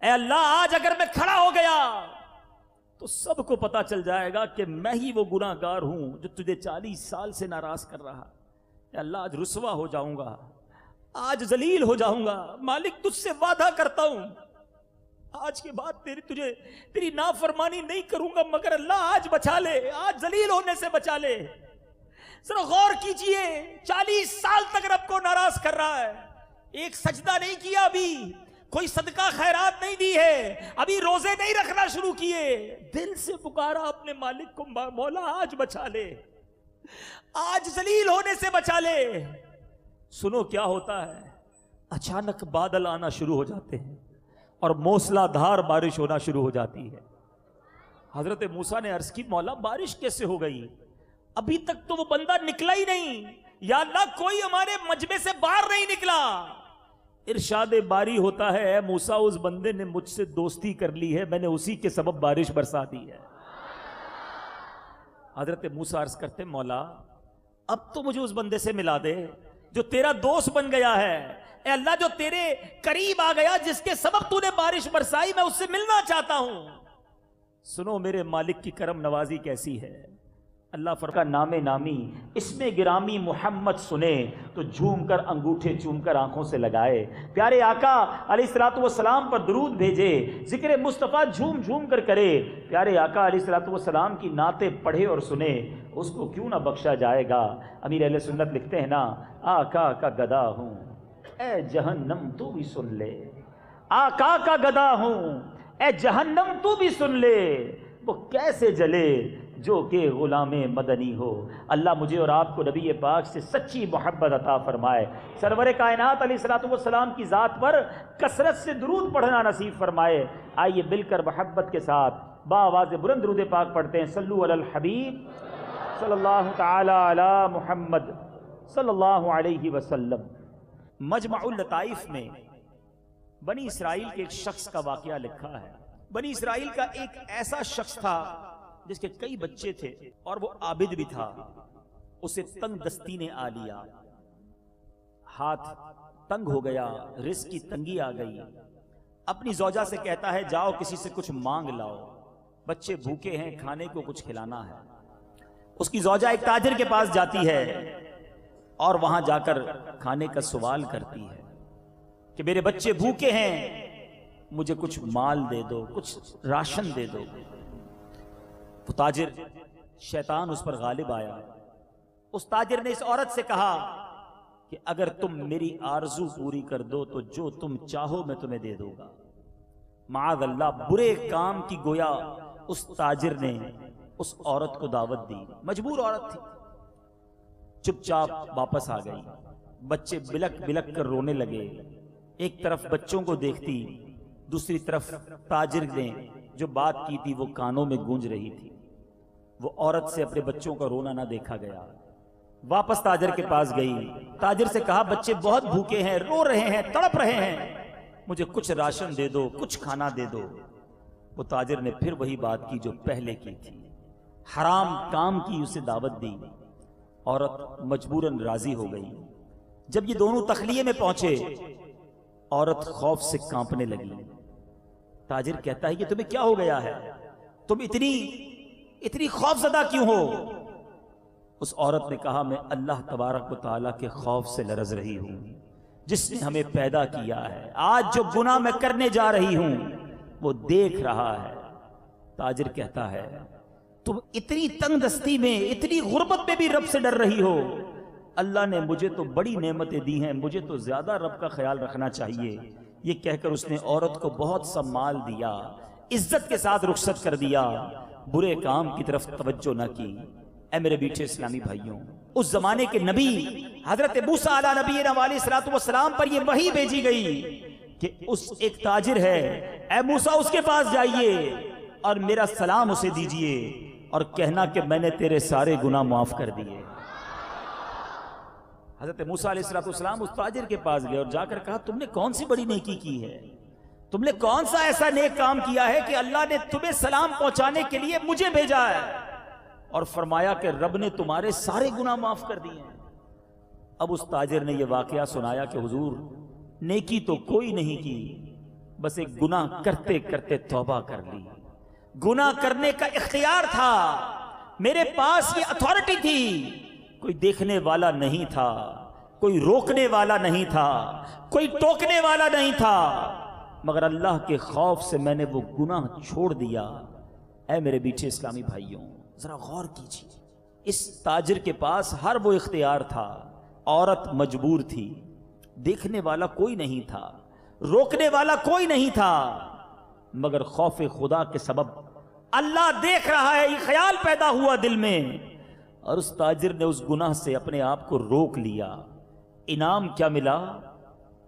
اے اللہ آج اگر میں کھڑا ہو گیا تو سب کو پتا چل جائے گا کہ میں ہی وہ گناہ گار ہوں جو تجھے 40 سال سے ناراض کر رہا. اے اللہ آج رسوا ہو جاؤں گا, آج ذلیل ہو جاؤں گا. مالک تجھ سے وعدہ کرتا ہوں آج کے بعد تیری نافرمانی نہیں کروں گا, مگر اللہ آج بچا لے, آج ذلیل ہونے سے بچا لے. ذرا غور کیجئے, 40 سال تک رب کو ناراض کر رہا ہے, ایک سجدہ نہیں کیا, ابھی کوئی صدقہ خیرات نہیں دی ہے, ابھی روزے نہیں رکھنا شروع کیے, دل سے پکارا اپنے مالک کو, مولا آج بچا لے, آج ذلیل ہونے سے بچا لے. سنو کیا ہوتا ہے, اچانک بادل آنا شروع ہو جاتے ہیں اور موسلا دھار بارش ہونا شروع ہو جاتی ہے. حضرت موسیٰ نے عرض کی مولا بارش کیسے ہو گئی, ابھی تک تو وہ بندہ نکلا ہی نہیں, یا اللہ کوئی ہمارے مجمع سے باہر نہیں نکلا. ارشاد باری ہوتا ہے اے موسیٰ اس بندے نے مجھ سے دوستی کر لی ہے, میں نے اسی کے سبب بارش برسا دی ہے. حضرت موسیٰ عرض کرتے مولا اب تو مجھے اس بندے سے ملا دے جو تیرا دوست بن گیا ہے. اے اللہ جو تیرے قریب آ گیا, جس کے سبب تو نے بارش برسائی, میں اس سے ملنا چاہتا ہوں. سنو میرے مالک کی کرم نوازی کیسی ہے. اللہ فرقہ نام نامی اس میں گرامی محمد سنے تو جھوم کر انگوٹھے چوم کر آنکھوں سے لگائے. پیارے آقا علیہ الصلوۃ والسلام پر درود بھیجے, ذکر مصطفیٰ جھوم جھوم کر کرے. پیارے آقا علیہ الصلوۃ والسلام کی نعتیں پڑھے اور سنے, اس کو کیوں نہ بخشا جائے گا. امیر اہل سنت لکھتے ہیں نا, آقا کا گدا ہوں اے جہنم تو بھی سن لے, آقا کا گدا ہوں اے جہنم تو بھی سن لے, وہ کیسے جلے جو کہ غلام مدنی ہو. اللہ مجھے اور آپ کو نبی پاک سے سچی محبت عطا فرمائے, سرور کائنات علیہ الصلوۃ والسلام کی ذات پر کثرت سے درود پڑھنا نصیب فرمائے. آئیے مل کر محبت کے ساتھ بآواز بلند درود پاک پڑھتے ہیں. صلو علی الحبیب صلی اللہ تعالی علی محمد صلی اللہ علیہ وسلم. مجمع اللطائف میں بنی اسرائیل کے ایک شخص کا واقعہ لکھا ہے. بنی اسرائیل کا ایک ایسا شخص تھا جس کے کئی بچے تھے اور وہ عابد بھی تھا. اسے تنگ دستی نے آ لیا, ہاتھ تنگ ہو گیا, رزق کی تنگی آ گئی. اپنی زوجہ سے کہتا ہے جاؤ کسی سے کچھ مانگ لاؤ, بچے بھوکے ہیں, کھانے کو کچھ کھلانا ہے. اس کی زوجہ ایک تاجر کے پاس جاتی ہے اور وہاں جا کر کھانے کا سوال کرتی ہے کہ میرے بچے بھوکے ہیں, مجھے کچھ مال دے دو, کچھ راشن دے دو. وہ تاجر, شیطان اس پر غالب آیا. اس تاجر نے اس عورت سے کہا کہ اگر تم میری آرزو پوری کر دو تو جو تم چاہو میں تمہیں دے دوں گا. معاذ اللہ, برے کام کی گویا اس تاجر نے اس عورت کو دعوت دی. مجبور عورت تھی, چپ چاپ واپس آ گئی. بچے بلک بلک کر رونے لگے. ایک طرف بچوں کو دیکھتی, دوسری طرف تاجر نے جو بات کی تھی وہ کانوں میں گونج رہی تھی. وہ عورت سے اپنے بچوں کا رونا نہ دیکھا گیا. واپس تاجر کے پاس گئی, تاجر سے کہا بچے بہت بھوکے ہیں, رو رہے ہیں, تڑپ رہے ہیں, مجھے کچھ راشن دے دو, کچھ کھانا دے دو. وہ تاجر نے پھر وہی بات کی جو پہلے کی تھی, حرام کام کی اسے دعوت دی. عورت مجبوراً راضی ہو گئی. جب یہ دونوں تخلیے میں پہنچے, عورت خوف سے کانپنے لگی. تاجر کہتا ہے کہ تمہیں کیا ہو گیا ہے, تم اتنی خوف زدہ کیوں ہو؟ اس عورت نے کہا میں اللہ تبارک و تعالیٰ کے خوف سے لرز رہی ہوں جس نے ہمیں پیدا کیا ہے. آج جو گناہ میں کرنے جا رہی ہوں وہ دیکھ رہا ہے. تاجر کہتا ہے تم اتنی تنگ دستی میں, اتنی غربت میں بھی رب سے ڈر رہی ہو. اللہ نے مجھے تو بڑی نعمتیں دی ہیں, مجھے تو زیادہ رب کا خیال رکھنا چاہیے. یہ کہہ کر اس نے عورت کو بہت سا مال دیا, عزت کے ساتھ رخصت کر دیا, برے کام کی طرف توجہ نہ کی. اے میرے بیٹھے اسلامی بھائیوں, اس زمانے کے نبی حضرت موسیٰ علیہ نبینا علیہ الصلوۃ والسلام پر یہ وحی بھیجی گئی کہ اس ایک تاجر ہے, اے موسیٰ اس کے پاس جائیے اور میرا سلام اسے دیجئے اور کہنا کہ میں نے تیرے سارے گناہ معاف کر دیے. حضرت موسیٰ علیہ السلام اس تاجر کے پاس گئے اور جا کر کہا تم نے کون سی بڑی نیکی کی ہے, تم نے کون سا ایسا نیک کام کیا ہے کہ اللہ نے تمہیں سلام پہنچانے کے لیے مجھے بھیجا ہے, اور فرمایا کہ رب نے تمہارے سارے گناہ معاف کر دیے ہیں. اب اس تاجر نے یہ واقعہ سنایا کہ حضور نیکی تو کوئی نہیں کی بس ایک گناہ کرتے کرتے توبہ کر لی. گناہ کرنے کا اختیار تھا, میرے پاس یہ اتھارٹی تھی, کوئی دیکھنے والا نہیں تھا, کوئی روکنے والا نہیں تھا, کوئی ٹوکنے والا نہیں تھا, مگر اللہ کے خوف سے میں نے وہ گناہ چھوڑ دیا. اے میرے بیٹے اسلامی بھائیوں, ذرا غور کیجیے, اس تاجر کے پاس ہر وہ اختیار تھا, عورت مجبور تھی, دیکھنے والا کوئی نہیں تھا, روکنے والا کوئی نہیں تھا, مگر خوف خدا کے سبب اللہ دیکھ رہا ہے, یہ خیال پیدا ہوا دل میں, اور اس تاجر نے اس گناہ سے اپنے آپ کو روک لیا. انعام کیا ملا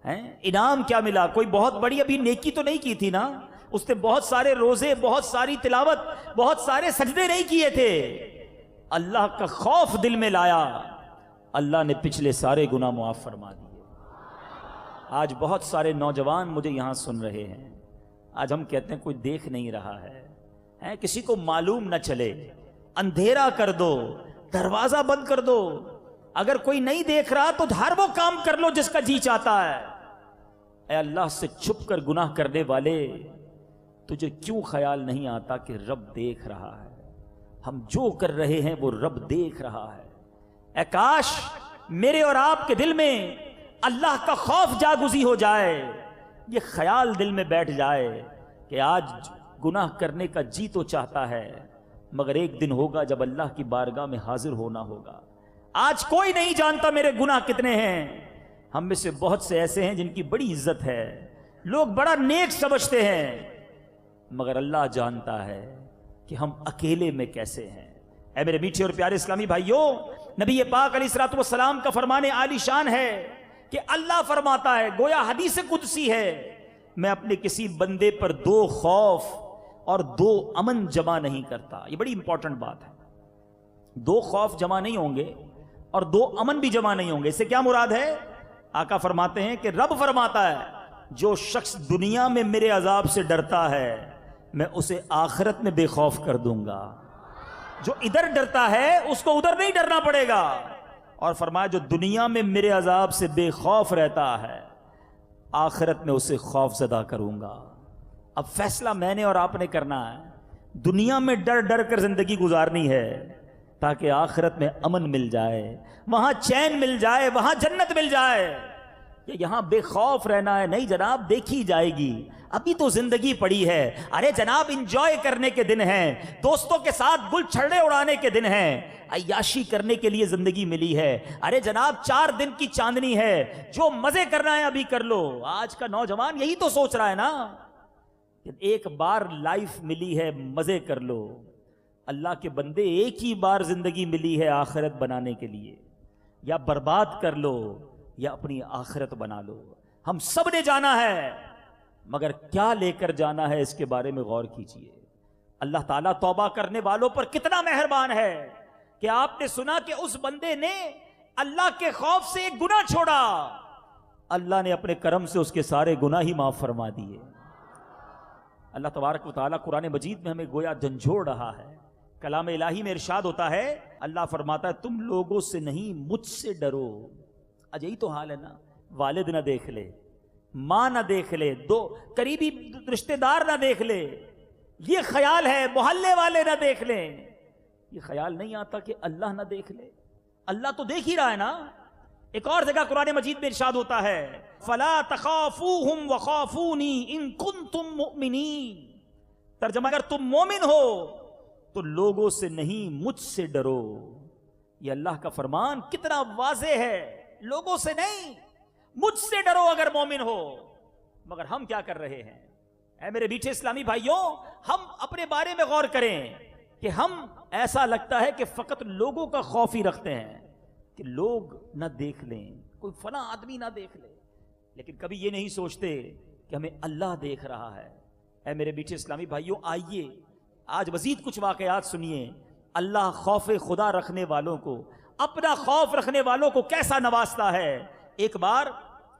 ہے؟ انعام کیا ملا؟ کوئی بہت بڑی ابھی نیکی تو نہیں کی تھی نا, اس نے بہت سارے روزے, بہت ساری تلاوت, بہت سارے سجدے نہیں کیے تھے. اللہ کا خوف دل میں لایا, اللہ نے پچھلے سارے گناہ معاف فرما دیے. آج بہت سارے نوجوان مجھے یہاں سن رہے ہیں, آج ہم کہتے ہیں کوئی دیکھ نہیں رہا ہے, کسی کو معلوم نہ چلے, اندھیرا کر دو, دروازہ بند کر دو, اگر کوئی نہیں دیکھ رہا تو ہر وہ کام کر لو جس کا جی چاہتا ہے. اے اللہ سے چھپ کر گناہ کرنے والے, تجھے کیوں خیال نہیں آتا کہ رب دیکھ رہا ہے؟ ہم جو کر رہے ہیں وہ رب دیکھ رہا ہے. اے کاش میرے اور آپ کے دل میں اللہ کا خوف جاگزی ہو جائے, یہ خیال دل میں بیٹھ جائے کہ آج گناہ کرنے کا جی تو چاہتا ہے, مگر ایک دن ہوگا جب اللہ کی بارگاہ میں حاضر ہونا ہوگا. آج کوئی نہیں جانتا میرے گناہ کتنے ہیں. ہم میں سے بہت سے ایسے ہیں جن کی بڑی عزت ہے, لوگ بڑا نیک سمجھتے ہیں, مگر اللہ جانتا ہے کہ ہم اکیلے میں کیسے ہیں. اے میرے میٹھے اور پیارے اسلامی بھائیوں, نبی پاک علیہ الصلوۃ والسلام کا فرمان عالی شان ہے کہ اللہ فرماتا ہے, گویا حدیث قدسی ہے, میں اپنے کسی بندے پر 2 خوف اور 2 امن جمع نہیں کرتا. یہ بڑی امپورٹنٹ بات ہے. 2 خوف جمع نہیں ہوں گے اور 2 امن بھی جمع نہیں ہوں گے. اس سے کیا مراد ہے؟ آقا فرماتے ہیں کہ رب فرماتا ہے, جو شخص دنیا میں میرے عذاب سے ڈرتا ہے میں اسے آخرت میں بے خوف کر دوں گا. جو ادھر ڈرتا ہے اس کو ادھر نہیں ڈرنا پڑے گا. اور فرمایا جو دنیا میں میرے عذاب سے بے خوف رہتا ہے آخرت میں اسے خوف زدہ کروں گا. اب فیصلہ میں نے اور آپ نے کرنا ہے. دنیا میں ڈر ڈر کر زندگی گزارنی ہے تاکہ آخرت میں امن مل جائے, وہاں چین مل جائے, وہاں جنت مل جائے. یا یہاں بے خوف رہنا ہے؟ نہیں جناب, دیکھی جائے گی, ابھی تو زندگی پڑی ہے. ارے جناب انجوائے کرنے کے دن ہیں, دوستوں کے ساتھ گل چھڑے اڑانے کے دن ہیں, عیاشی کرنے کے لیے زندگی ملی ہے. ارے جناب 4 دن کی چاندنی ہے, جو مزے کرنا ہے ابھی کر لو. آج کا نوجوان یہی تو سوچ رہا ہے نا کہ ایک بار لائف ملی ہے, مزے کر لو. اللہ کے بندے, ایک ہی بار زندگی ملی ہے آخرت بنانے کے لیے, یا برباد کر لو یا اپنی آخرت بنا لو. ہم سب نے جانا ہے, مگر کیا لے کر جانا ہے اس کے بارے میں غور کیجئے. اللہ تعالیٰ توبہ کرنے والوں پر کتنا مہربان ہے کہ آپ نے سنا کہ اس بندے نے اللہ کے خوف سے ایک گناہ چھوڑا, اللہ نے اپنے کرم سے اس کے سارے گناہ ہی معاف فرما دیے. اللہ تبارک و تعالیٰ قرآن مجید میں ہمیں گویا جھنجھوڑ رہا ہے. کلام الہی میں ارشاد ہوتا ہے, اللہ فرماتا ہے تم لوگوں سے نہیں مجھ سے ڈرو. آج یہی تو حال ہے نا, والد نہ دیکھ لے, ماں نہ دیکھ لے, 2 قریبی رشتہ دار نہ دیکھ لے, یہ خیال ہے, محلے والے نہ دیکھ لیں, یہ خیال نہیں آتا کہ اللہ نہ دیکھ لے. اللہ تو دیکھ ہی رہا ہے نا. ایک اور جگہ قرآن مجید میں ارشاد ہوتا ہے فَلَا تَخَافُوهُمْ وَخَافُونِي إِن كُنتُم مُؤْمِنِينَ. ترجمہ اگر تم مومن ہو تو لوگوں سے نہیں مجھ سے ڈرو. یہ اللہ کا فرمان کتنا واضح ہے, لوگوں سے نہیں مجھ سے ڈرو اگر مومن ہو. مگر ہم کیا کر رہے ہیں؟ اے میرے میٹھے اسلامی بھائیوں, ہم اپنے بارے میں غور کریں کہ ہم ایسا لگتا ہے کہ فقط لوگوں کا خوف ہی رکھتے ہیں کہ لوگ نہ دیکھ لیں, کوئی فلاں آدمی نہ دیکھ لے, لیکن کبھی یہ نہیں سوچتے کہ ہمیں اللہ دیکھ رہا ہے. اے میرے میٹھے اسلامی بھائیوں, آئیے آج مزید کچھ واقعات سنیے. اللہ خوف خدا رکھنے والوں کو, اپنا خوف رکھنے والوں کو کیسا نوازتا ہے. ایک بار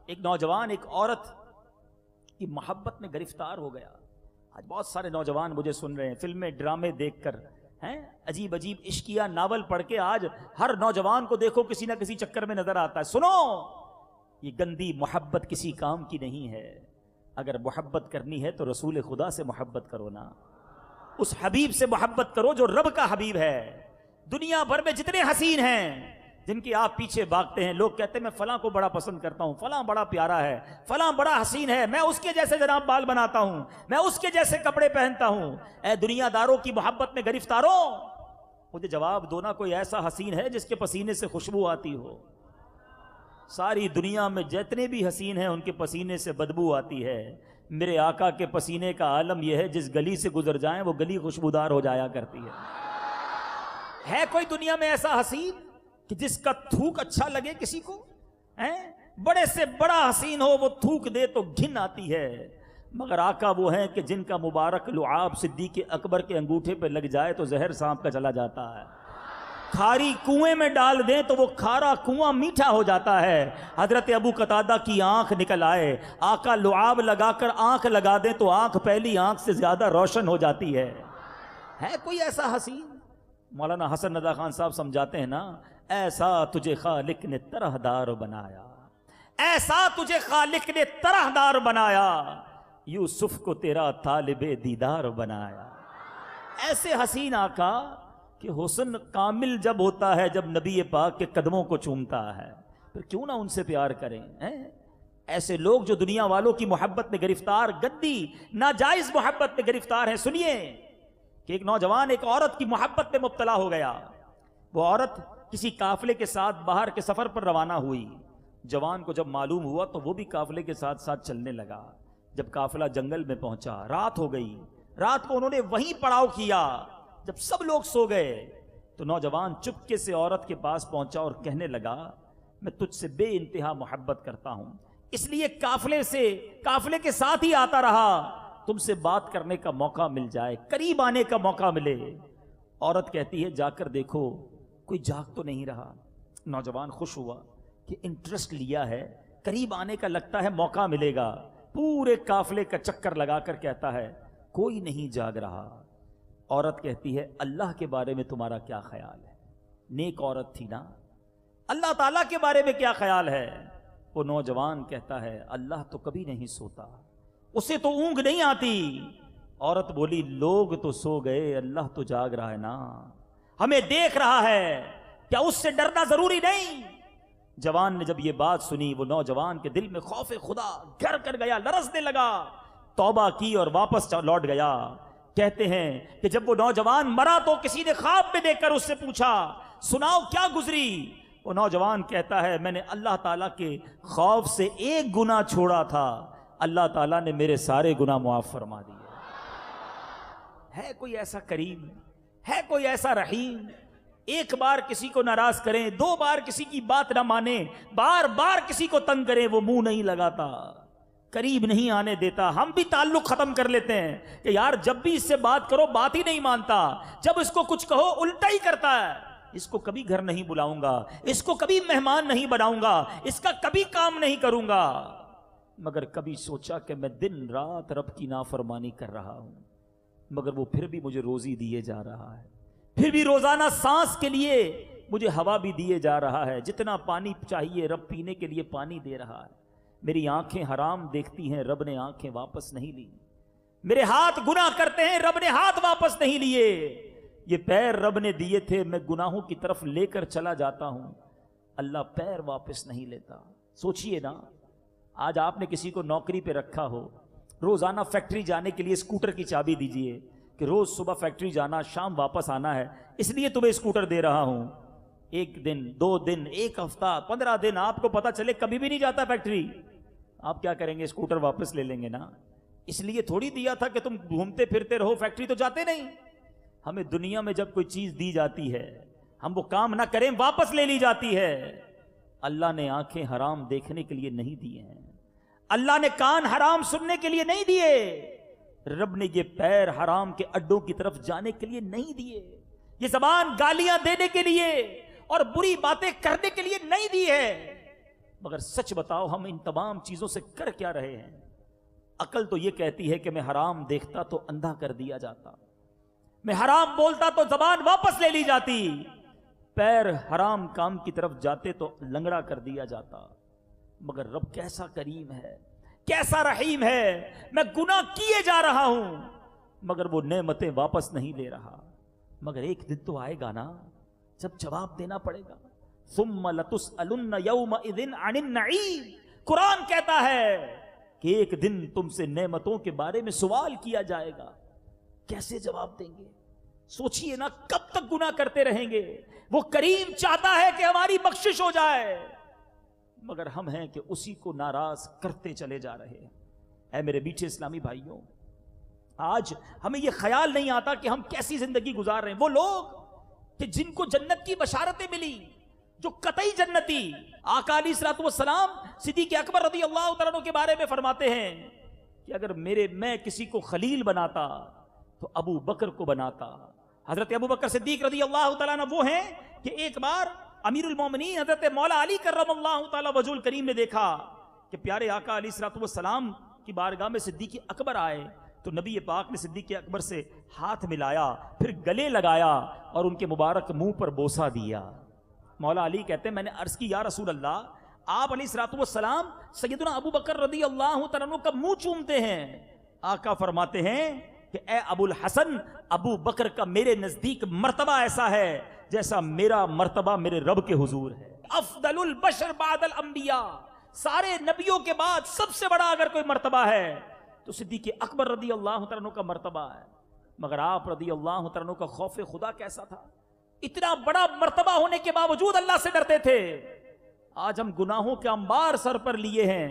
ایک نوجوان ایک عورت کی محبت میں گرفتار ہو گیا. آج بہت سارے نوجوان مجھے سن رہے ہیں, فلمیں ڈرامے دیکھ کر, عجیب عجیب عشقیہ ناول پڑھ کے آج ہر نوجوان کو دیکھو کسی نہ کسی چکر میں نظر آتا ہے. سنو, یہ گندی محبت کسی کام کی نہیں ہے. اگر محبت کرنی ہے تو رسول خدا سے محبت کرو نا، اس حبیب سے محبت کرو جو رب کا حبیب ہے۔ دنیا بھر میں جتنے حسین ہیں جن کی آپ پیچھے بھاگتے ہیں، لوگ کہتے ہیں میں فلاں کو بڑا پسند کرتا ہوں، فلاں بڑا پیارا ہے، فلاں بڑا حسین ہے، میں اس کے جیسے جناب بال بناتا ہوں، میں اس کے جیسے کپڑے پہنتا ہوں۔ اے دنیا داروں کی محبت میں گرفتاروں، مجھے جواب دو نا، کوئی ایسا حسین ہے جس کے پسینے سے خوشبو آتی ہو؟ ساری دنیا میں جتنے بھی حسین ہیں ان کے پسینے سے بدبو آتی ہے، میرے آقا کے پسینے کا عالم یہ ہے جس گلی سے گزر جائیں وہ گلی خوشبودار ہو جایا کرتی ہے کوئی دنیا میں ایسا حسین کہ جس کا تھوک اچھا لگے کسی کو؟ بڑے سے بڑا حسین ہو وہ تھوک دے تو گھن آتی ہے، مگر آقا وہ ہیں کہ جن کا مبارک لعاب صدیق اکبر کے انگوٹھے پہ لگ جائے تو زہر سانپ کا چلا جاتا ہے، کھاری کنویں میں ڈال دیں تو وہ کھارا کنواں میٹھا ہو جاتا ہے۔ حضرت ابو قتادہ کی آنکھ نکل آئے، آقا لعاب لگا کر آنکھ لگا دیں تو آنکھ پہلی آنکھ سے زیادہ روشن ہو جاتی ہے کوئی ایسا حسین؟ مولانا حسن رضا خان صاحب سمجھاتے ہیں نا، ایسا تجھے خالق نے طرح دار بنایا، ایسا تجھے خالق نے طرح دار بنایا، یوسف کو تیرا طالب دیدار بنایا۔ ایسے حسین آقا کہ حسن کامل جب ہوتا ہے جب نبی پاک کے قدموں کو چومتا ہے، پھر کیوں نہ ان سے پیار کریں؟ ایسے لوگ جو دنیا والوں کی محبت میں گرفتار، گندی ناجائز محبت میں گرفتار ہیں۔ سنیے کہ ایک نوجوان ایک عورت کی محبت میں مبتلا ہو گیا، وہ عورت کسی قافلے کے ساتھ باہر کے سفر پر روانہ ہوئی، جوان کو جب معلوم ہوا تو وہ بھی قافلے کے ساتھ ساتھ چلنے لگا۔ جب قافلہ جنگل میں پہنچا، رات ہو گئی، رات کو انہوں نے وہیں پڑاؤ کیا۔ جب سب لوگ سو گئے تو نوجوان چپکے سے عورت کے پاس پہنچا اور کہنے لگا میں تجھ سے بے انتہا محبت کرتا ہوں، اس لیے قافلے کے ساتھ ہی آتا رہا، تم سے بات کرنے کا موقع مل جائے، قریب آنے کا موقع ملے۔ عورت کہتی ہے جا کر دیکھو کوئی جاگ تو نہیں رہا۔ نوجوان خوش ہوا کہ انٹرسٹ لیا ہے، قریب آنے کا لگتا ہے موقع ملے گا، پورے قافلے کا چکر لگا کر کہتا ہے کوئی نہیں جاگ رہا۔ عورت کہتی ہے اللہ کے بارے میں تمہارا کیا خیال ہے؟ نیک عورت تھی نا، اللہ تعالیٰ کے بارے میں کیا خیال ہے؟ وہ نوجوان کہتا ہے اللہ تو کبھی نہیں سوتا، اسے تو اونگ نہیں آتی۔ عورت بولی لوگ تو سو گئے، اللہ تو جاگ رہا ہے نا، ہمیں دیکھ رہا ہے، کیا اس سے ڈرنا ضروری نہیں؟ جوان نے جب یہ بات سنی، وہ نوجوان کے دل میں خوف خدا گھر کر گیا، لرزنے لگا، توبہ کی اور واپس لوٹ گیا۔ کہتے ہیں کہ جب وہ نوجوان مرا تو کسی نے خواب میں دیکھ کر اس سے پوچھا سناؤ کیا گزری؟ وہ نوجوان کہتا ہے میں نے اللہ تعالیٰ کے خوف سے ایک گناہ چھوڑا تھا، اللہ تعالیٰ نے میرے سارے گناہ معاف فرما دیے۔ ہے کوئی ایسا کریم؟ ہے کوئی ایسا رحیم؟ ایک بار کسی کو ناراض کریں، دو بار کسی کی بات نہ مانیں، بار بار کسی کو تنگ کریں، وہ منہ نہیں لگاتا، قریب نہیں آنے دیتا۔ ہم بھی تعلق ختم کر لیتے ہیں کہ یار جب بھی اس سے بات کرو بات ہی نہیں مانتا، جب اس کو کچھ کہو الٹا ہی کرتا ہے، اس کو کبھی گھر نہیں بلاؤں گا، اس کو کبھی مہمان نہیں بناؤں گا، اس کا کبھی کام نہیں کروں گا۔ مگر کبھی سوچا کہ میں دن رات رب کی نافرمانی کر رہا ہوں، مگر وہ پھر بھی مجھے روزی دیے جا رہا ہے، پھر بھی روزانہ سانس کے لیے مجھے ہوا بھی دیے جا رہا ہے، جتنا پانی چاہیے رب پینے کے لیے پانی دے رہا ہے۔ میری آنکھیں حرام دیکھتی ہیں، رب نے آنکھیں واپس نہیں لی، میرے ہاتھ گناہ کرتے ہیں، رب نے ہاتھ واپس نہیں لیے، یہ پیر رب نے دیے تھے، میں گناہوں کی طرف لے کر چلا جاتا ہوں، اللہ پیر واپس نہیں لیتا۔ سوچئے نا، آج آپ نے کسی کو نوکری پہ رکھا ہو، روزانہ فیکٹری جانے کے لیے اسکوٹر کی چابی دیجئے کہ روز صبح فیکٹری جانا، شام واپس آنا ہے، اس لیے تمہیں اسکوٹر دے رہا ہوں۔ ایک دن، دو دن، ایک ہفتہ، 15 دن آپ کو پتا چلے کبھی بھی نہیں جاتا فیکٹری، آپ کیا کریں گے؟ اسکوٹر واپس لے لیں گے نا، اس لیے تھوڑی دیا تھا کہ تم گھومتے پھرتے رہو، فیکٹری تو جاتے نہیں۔ ہمیں دنیا میں جب کوئی چیز دی جاتی ہے ہم وہ کام نہ کریں واپس لے لی جاتی ہے۔ اللہ نے آنکھیں حرام دیکھنے کے لیے نہیں دیے ہیں، اللہ نے کان حرام سننے کے لیے نہیں دیے، رب نے یہ پیر حرام کے اڈوں کی طرف جانے کے لیے نہیں دیے، یہ زبان گالیاں دینے کے لیے اور بری باتیں کرنے کے لیے نہیں دی ہے۔ مگر سچ بتاؤ ہم ان تمام چیزوں سے کر کیا رہے ہیں؟ عقل تو یہ کہتی ہے کہ میں حرام دیکھتا تو اندھا کر دیا جاتا، میں حرام بولتا تو زبان واپس لے لی جاتی، پیر حرام کام کی طرف جاتے تو لنگڑا کر دیا جاتا۔ مگر رب کیسا کریم ہے، کیسا رحیم ہے، میں گناہ کیے جا رہا ہوں مگر وہ نعمتیں واپس نہیں لے رہا. مگر ایک دن تو آئے گا نا جب جواب دینا پڑے گا. ثم لتسألن یومئذ عن النعیم. قرآن کہتا ہے کہ ایک دن تم سے نعمتوں کے بارے میں سوال کیا جائے گا. کیسے جواب دیں گے؟ سوچئے نا، کب تک گناہ کرتے رہیں گے؟ وہ کریم چاہتا ہے کہ ہماری بخشش ہو جائے مگر ہم ہیں کہ اسی کو ناراض کرتے چلے جا رہے ہیں. اے میرے میٹھے اسلامی بھائیوں، آج ہمیں یہ خیال نہیں آتا کہ ہم کیسی زندگی گزار رہے ہیں. وہ لوگ کہ جن کو جنت کی بشارتیں ملی، جو قطعی جنتی، آقا علیہ الصلوۃ والسلام صدیق اکبر رضی اللہ تعالیٰ عنہ کے بارے میں فرماتے ہیں کہ اگر میں کسی کو خلیل بناتا تو ابو بکر کو بناتا. حضرت ابو بکر صدیق رضی اللہ تعالیٰ عنہ وہ ہیں کہ ایک بار امیر المومنین حضرت مولا علی کرم اللہ تعالیٰ وجہ الکریم نے دیکھا کہ پیارے آقا علیہ الصلوۃ والسلام کی بارگاہ میں صدیق اکبر آئے تو نبی پاک نے صدیق اکبر سے ہاتھ ملایا، پھر گلے لگایا اور ان کے مبارک منہ پر بوسہ دیا. مولا علی کہتے ہیں میں نے عرض کی یا رسول اللہ، آپ علیہ الصلوۃ والسلام سیدنا ابو بکر رضی اللہ تعالیٰ عنہ کا منہ چومتے ہیں. آقا فرماتے ہیں کہ اے ابو الحسن، ابو بکر کا میرے نزدیک مرتبہ ایسا ہے جیسا میرا مرتبہ میرے رب کے حضور ہے. افضل البشر بعد الانبیاء، سارے نبیوں کے بعد سب سے بڑا اگر کوئی مرتبہ ہے تو صدیق اکبر رضی اللہ تعالیٰ عنہ کا مرتبہ ہے. مگر آپ رضی اللہ تعالیٰ عنہ کا خوف خدا کیسا تھا، اتنا بڑا مرتبہ ہونے کے باوجود اللہ سے ڈرتے تھے. آج ہم گناہوں کے انبار سر پر لیے ہیں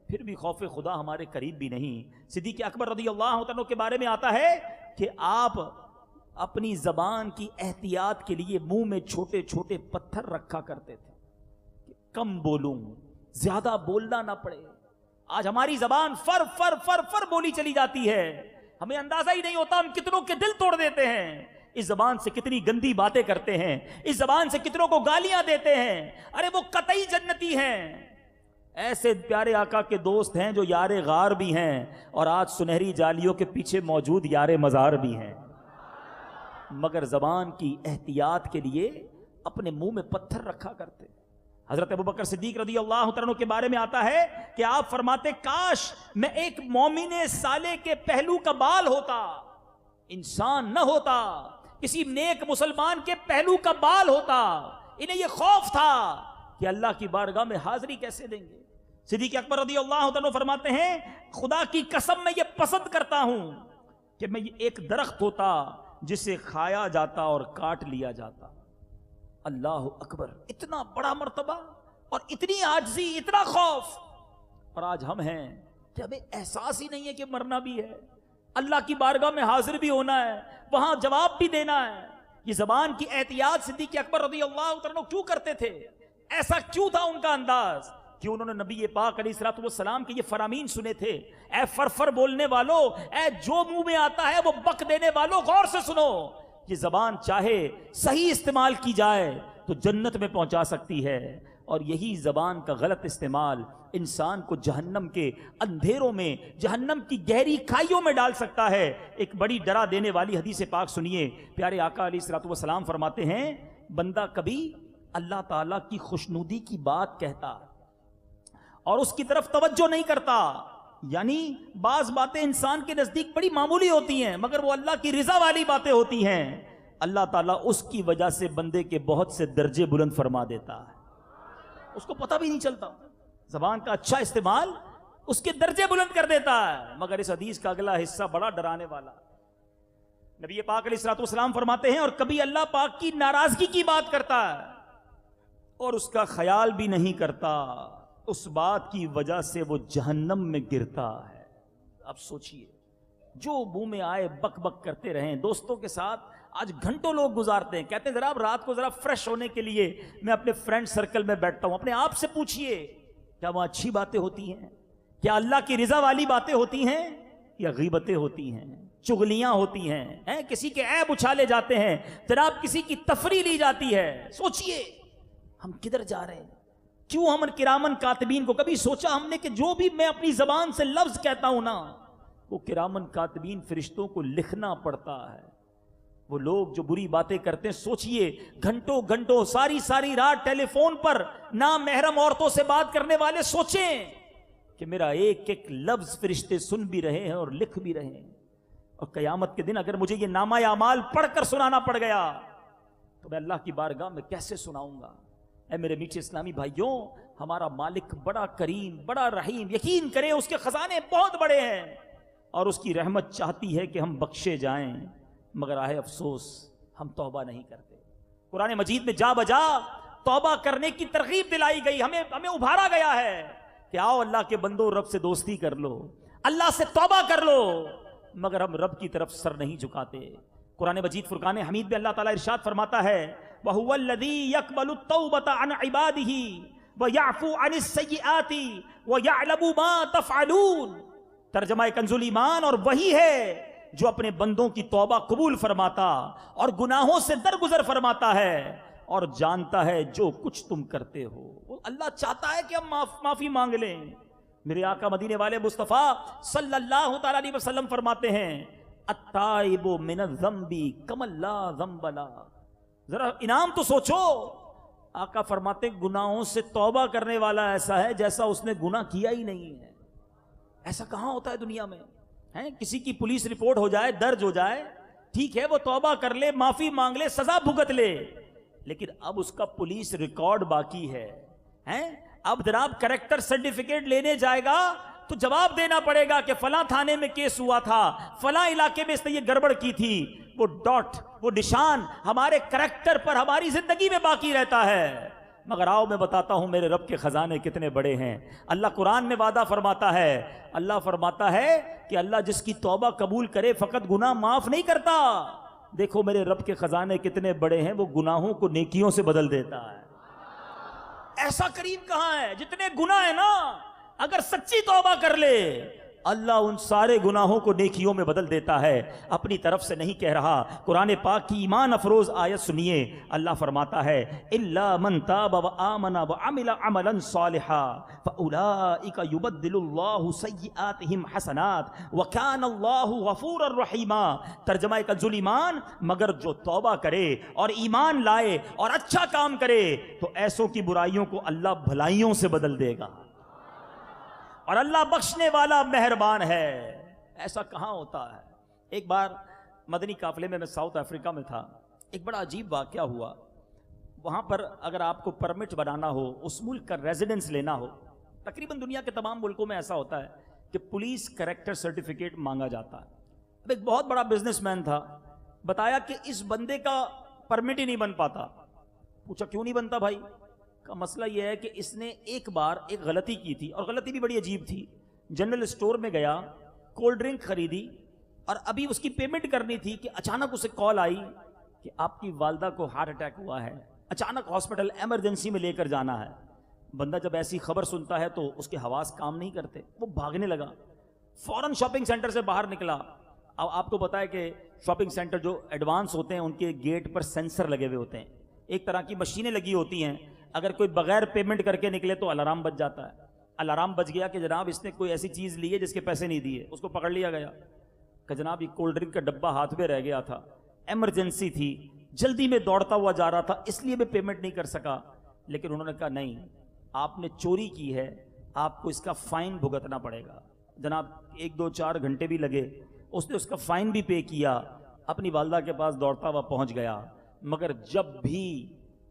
پھر بھی خوف خدا ہمارے قریب بھی نہیں. صدیق اکبر رضی اللہ تعالیٰ عنہ کے بارے میں آتا ہے کہ آپ اپنی زبان کی احتیاط کے لیے منہ میں چھوٹے چھوٹے پتھر رکھا کرتے تھے کہ کم بولوں، زیادہ بولنا نہ پڑے. آج ہماری زبان فر فر فر فر بولی چلی جاتی ہے، ہمیں اندازہ ہی نہیں ہوتا ہم کتنوں کے دل توڑ دیتے ہیں. اس زبان سے کتنی گندی باتیں کرتے ہیں، اس زبان سے کتنوں کو گالیاں دیتے ہیں. ارے وہ قطعی جنتی ہیں. ایسے پیارے آقا کے دوست ہیں جو یار غار بھی ہیں اور آج سنہری جالیوں کے پیچھے موجود یار مزار بھی ہیں، مگر زبان کی احتیاط کے لیے اپنے منہ میں پتھر رکھا کرتے. حضرت ابو بکر صدیق رضی اللہ تعالیٰ عنہ کے بارے میں آتا ہے کہ آپ فرماتے کاش میں ایک مومن صالح کے پہلو کا بال ہوتا، انسان نہ ہوتا، کسی نیک مسلمان کے پہلو کا بال ہوتا. انہیں یہ خوف تھا کہ اللہ کی بارگاہ میں حاضری کیسے دیں گے. صدیق اکبر رضی اللہ تعالیٰ فرماتے ہیں خدا کی قسم میں یہ پسند کرتا ہوں کہ میں ایک درخت ہوتا جسے کھایا جاتا اور کاٹ لیا جاتا. اللہ اکبر، اتنا بڑا مرتبہ اور اتنی عاجزی، اتنا خوف. اور آج ہم ہیں کہ ہمیں احساس ہی نہیں ہے کہ مرنا بھی ہے، اللہ کی بارگاہ میں حاضر بھی ہونا ہے، وہاں جواب بھی دینا ہے. یہ زبان کی احتیاط صدیق اکبر رضی اللہ عنہ کیوں کرتے تھے؟ ایسا کیوں تھا ان کا انداز؟ کیوں انہوں نے نبی پاک علیہ الصلوۃ والسلام کے یہ فرامین سنے تھے. اے فرفر بولنے والو، اے جو منہ میں آتا ہے وہ بک دینے والو، غور سے سنو. یہ زبان چاہے صحیح استعمال کی جائے تو جنت میں پہنچا سکتی ہے، اور یہی زبان کا غلط استعمال انسان کو جہنم کے اندھیروں میں، جہنم کی گہری کھائیوں میں ڈال سکتا ہے. ایک بڑی ڈرا دینے والی حدیث پاک سنیے. پیارے آقا علیہ الصلوۃ والسلام فرماتے ہیں بندہ کبھی اللہ تعالیٰ کی خوشنودی کی بات کہتا اور اس کی طرف توجہ نہیں کرتا، یعنی بعض باتیں انسان کے نزدیک بڑی معمولی ہوتی ہیں مگر وہ اللہ کی رضا والی باتیں ہوتی ہیں، اللہ تعالیٰ اس کی وجہ سے بندے کے بہت سے درجے بلند فرما دیتا ہے، اس کو پتہ بھی نہیں چلتا. زبان کا اچھا استعمال اس کے درجے بلند کر دیتا ہے. مگر اس حدیث کا اگلا حصہ بڑا ڈرانے والا. نبی پاک علیہ الصلوۃ والسلام فرماتے ہیں اور کبھی اللہ پاک کی ناراضگی کی بات کرتا ہے اور اس کا خیال بھی نہیں کرتا، اس بات کی وجہ سے وہ جہنم میں گرتا ہے. اب سوچئے، جو منہ میں آئے بک بک کرتے رہیں. دوستوں کے ساتھ آج گھنٹوں لوگ گزارتے ہیں، کہتے ہیں ذرا رات کو ذرا فریش ہونے کے لیے میں اپنے فرینڈ سرکل میں بیٹھتا ہوں. اپنے آپ سے پوچھئے کیا وہ اچھی باتیں ہوتی ہیں؟ کیا اللہ کی رضا والی باتیں ہوتی ہیں یا غیبتیں ہوتی ہیں، چغلیاں ہوتی ہیں، کسی کے عیب اچھالے جاتے ہیں، جناب کسی کی تفریح لی جاتی ہے. سوچئے ہم کدھر جا رہے ہیں؟ کیوں ہم کرامن کاتبین کو کبھی سوچا ہم نے کہ جو بھی میں اپنی زبان سے لفظ کہتا ہوں نا وہ کرامن کاتبین فرشتوں کو لکھنا پڑتا ہے. وہ لوگ جو بری باتیں کرتے ہیں، سوچئے گھنٹوں گھنٹوں ساری رات ٹیلی فون پر نامحرم عورتوں سے بات کرنے والے، سوچیں کہ میرا ایک ایک لفظ فرشتے سن بھی رہے ہیں اور لکھ بھی رہے ہیں، اور قیامت کے دن اگر مجھے یہ نامہ اعمال پڑھ کر سنانا پڑ گیا تو میں اللہ کی بارگاہ میں کیسے سناؤں گا؟ اے میرے میٹھے اسلامی بھائیوں، ہمارا مالک بڑا کریم، بڑا رحیم، یقین کریں اس کے خزانے بہت بڑے ہیں، اور اس کی رحمت چاہتی ہے کہ ہم بخشے جائیں، مگر آہ افسوس ہم توبہ نہیں کرتے۔ قرآن مجید میں جا بجا توبہ کرنے کی ترغیب دلائی گئی، ہمیں ابھارا گیا ہے کہ آؤ اللہ کے بندو، رب سے دوستی کر لو، اللہ سے توبہ کر لو، مگر ہم رب کی طرف سر نہیں جھکاتے۔ قرآن مجید فرقان حمید میں اللہ تعالیٰ ارشاد فرماتا ہے وَهُوَ الَّذِي يَقْبَلُ التَّوْبَةَ عَنْ عِبَادِهِ وَيَعْفُو عَنِ السَّيِّئَاتِ وَيَعْلَمُ مَا تَفْعَلُونَ۔ ترجمہ کنز الایمان، اور وہی ہے جو اپنے بندوں کی توبہ قبول فرماتا اور گناہوں سے درگزر فرماتا ہے اور جانتا ہے جو کچھ تم کرتے ہو۔ اللہ چاہتا ہے کہ ہم معافی مانگ لیں۔ میرے آقا مدینے والے مصطفیٰ صلی اللہ تعالیٰ علیہ وسلم فرماتے ہیں التائب من الذنب کمن لا ذنب لہ۔ ذرا انعام تو سوچو، آقا فرماتے گناہوں سے توبہ کرنے والا ایسا ہے جیسا اس نے گناہ کیا ہی نہیں ہے۔ ایسا کہاں ہوتا ہے دنیا میں؟ کسی کی پولیس رپورٹ ہو جائے، درج ہو جائے، ٹھیک ہے وہ توبہ کر لے، معافی مانگ لے، سزا بھگت لے، لیکن اب اس کا پولیس ریکارڈ باقی ہے۔ اب جناب کریکٹر سرٹیفکیٹ لینے جائے گا تو جواب دینا پڑے گا کہ فلاں تھانے میں کیس ہوا تھا، فلاں علاقے میں اس نے یہ گڑبڑ کی تھی۔ وہ ڈاٹ، وہ نشان ہمارے کریکٹر پر، ہماری زندگی میں باقی رہتا ہے۔ مگر آؤ میں بتاتا ہوں میرے رب کے خزانے کتنے بڑے ہیں۔ اللہ قرآن میں وعدہ فرماتا ہے، اللہ فرماتا ہے کہ اللہ جس کی توبہ قبول کرے فقط گناہ معاف نہیں کرتا۔ دیکھو میرے رب کے خزانے کتنے بڑے ہیں، وہ گناہوں کو نیکیوں سے بدل دیتا ہے۔ ایسا کریم کہاں ہے؟ جتنے گناہ ہیں نا، اگر سچی توبہ کر لے اللہ ان سارے گناہوں کو نیکیوں میں بدل دیتا ہے۔ اپنی طرف سے نہیں کہہ رہا۔ قرآن پاک کی ایمان افروز آیت سنیے، اللہ فرماتا ہے الا من تاب وآمن وعمل عملا صالحا فاولئک یبدل اللہ سیئاتہم حسنات وکان اللہ غفورا رحیما۔ ترجمہ کنز الایمان، مگر جو توبہ کرے اور ایمان لائے اور اچھا کام کرے تو ایسوں کی برائیوں کو اللہ بھلائیوں سے بدل دے گا، اور اللہ بخشنے والا مہربان ہے۔ ایسا کہاں ہوتا ہے؟ ایک بار مدنی قافلے میں ساؤتھ افریقہ میں تھا، ایک بڑا عجیب واقعہ ہوا۔ وہاں پر اگر آپ کو پرمٹ بنانا ہو، اس ملک کا ریزیڈنس لینا ہو، تقریباً دنیا کے تمام ملکوں میں ایسا ہوتا ہے کہ پولیس کریکٹر سرٹیفکیٹ مانگا جاتا ہے۔ اب ایک بہت بڑا بزنس مین تھا، بتایا کہ اس بندے کا پرمٹ ہی نہیں بن پاتا۔ پوچھا کیوں نہیں بنتا بھائی؟ کا مسئلہ یہ ہے کہ اس نے ایک بار ایک غلطی کی تھی، اور غلطی بھی بڑی عجیب تھی۔ جنرل اسٹور میں گیا، کولڈ ڈرنک خریدی، اور ابھی اس کی پیمنٹ کرنی تھی کہ اچانک اسے کال آئی کہ آپ کی والدہ کو ہارٹ اٹیک ہوا ہے، اچانک ہاسپٹل ایمرجنسی میں لے کر جانا ہے۔ بندہ جب ایسی خبر سنتا ہے تو اس کے حواس کام نہیں کرتے، وہ بھاگنے لگا، فوراً شاپنگ سینٹر سے باہر نکلا۔ اب آپ کو پتا ہے کہ شاپنگ سینٹر جو ایڈوانس ہوتے ہیں ان کے گیٹ پر سینسر لگے ہوئے ہوتے ہیں، ایک طرح کی مشینیں لگی ہوتی ہیں، اگر کوئی بغیر پیمنٹ کر کے نکلے تو الارم بج جاتا ہے۔ الارم بج گیا کہ جناب اس نے کوئی ایسی چیز لی ہے جس کے پیسے نہیں دیے، اس کو پکڑ لیا گیا کہ جناب یہ کولڈ ڈرنک کا ڈبہ ہاتھ میں رہ گیا تھا، ایمرجنسی تھی، جلدی میں دوڑتا ہوا جا رہا تھا، اس لیے میں پیمنٹ نہیں کر سکا۔ لیکن انہوں نے کہا نہیں، آپ نے چوری کی ہے، آپ کو اس کا فائن بھگتنا پڑے گا۔ جناب 1 2 4 گھنٹے بھی لگے، اس نے اس کا فائن بھی پے کیا، اپنی والدہ کے پاس دوڑتا ہوا پہنچ گیا۔ مگر جب بھی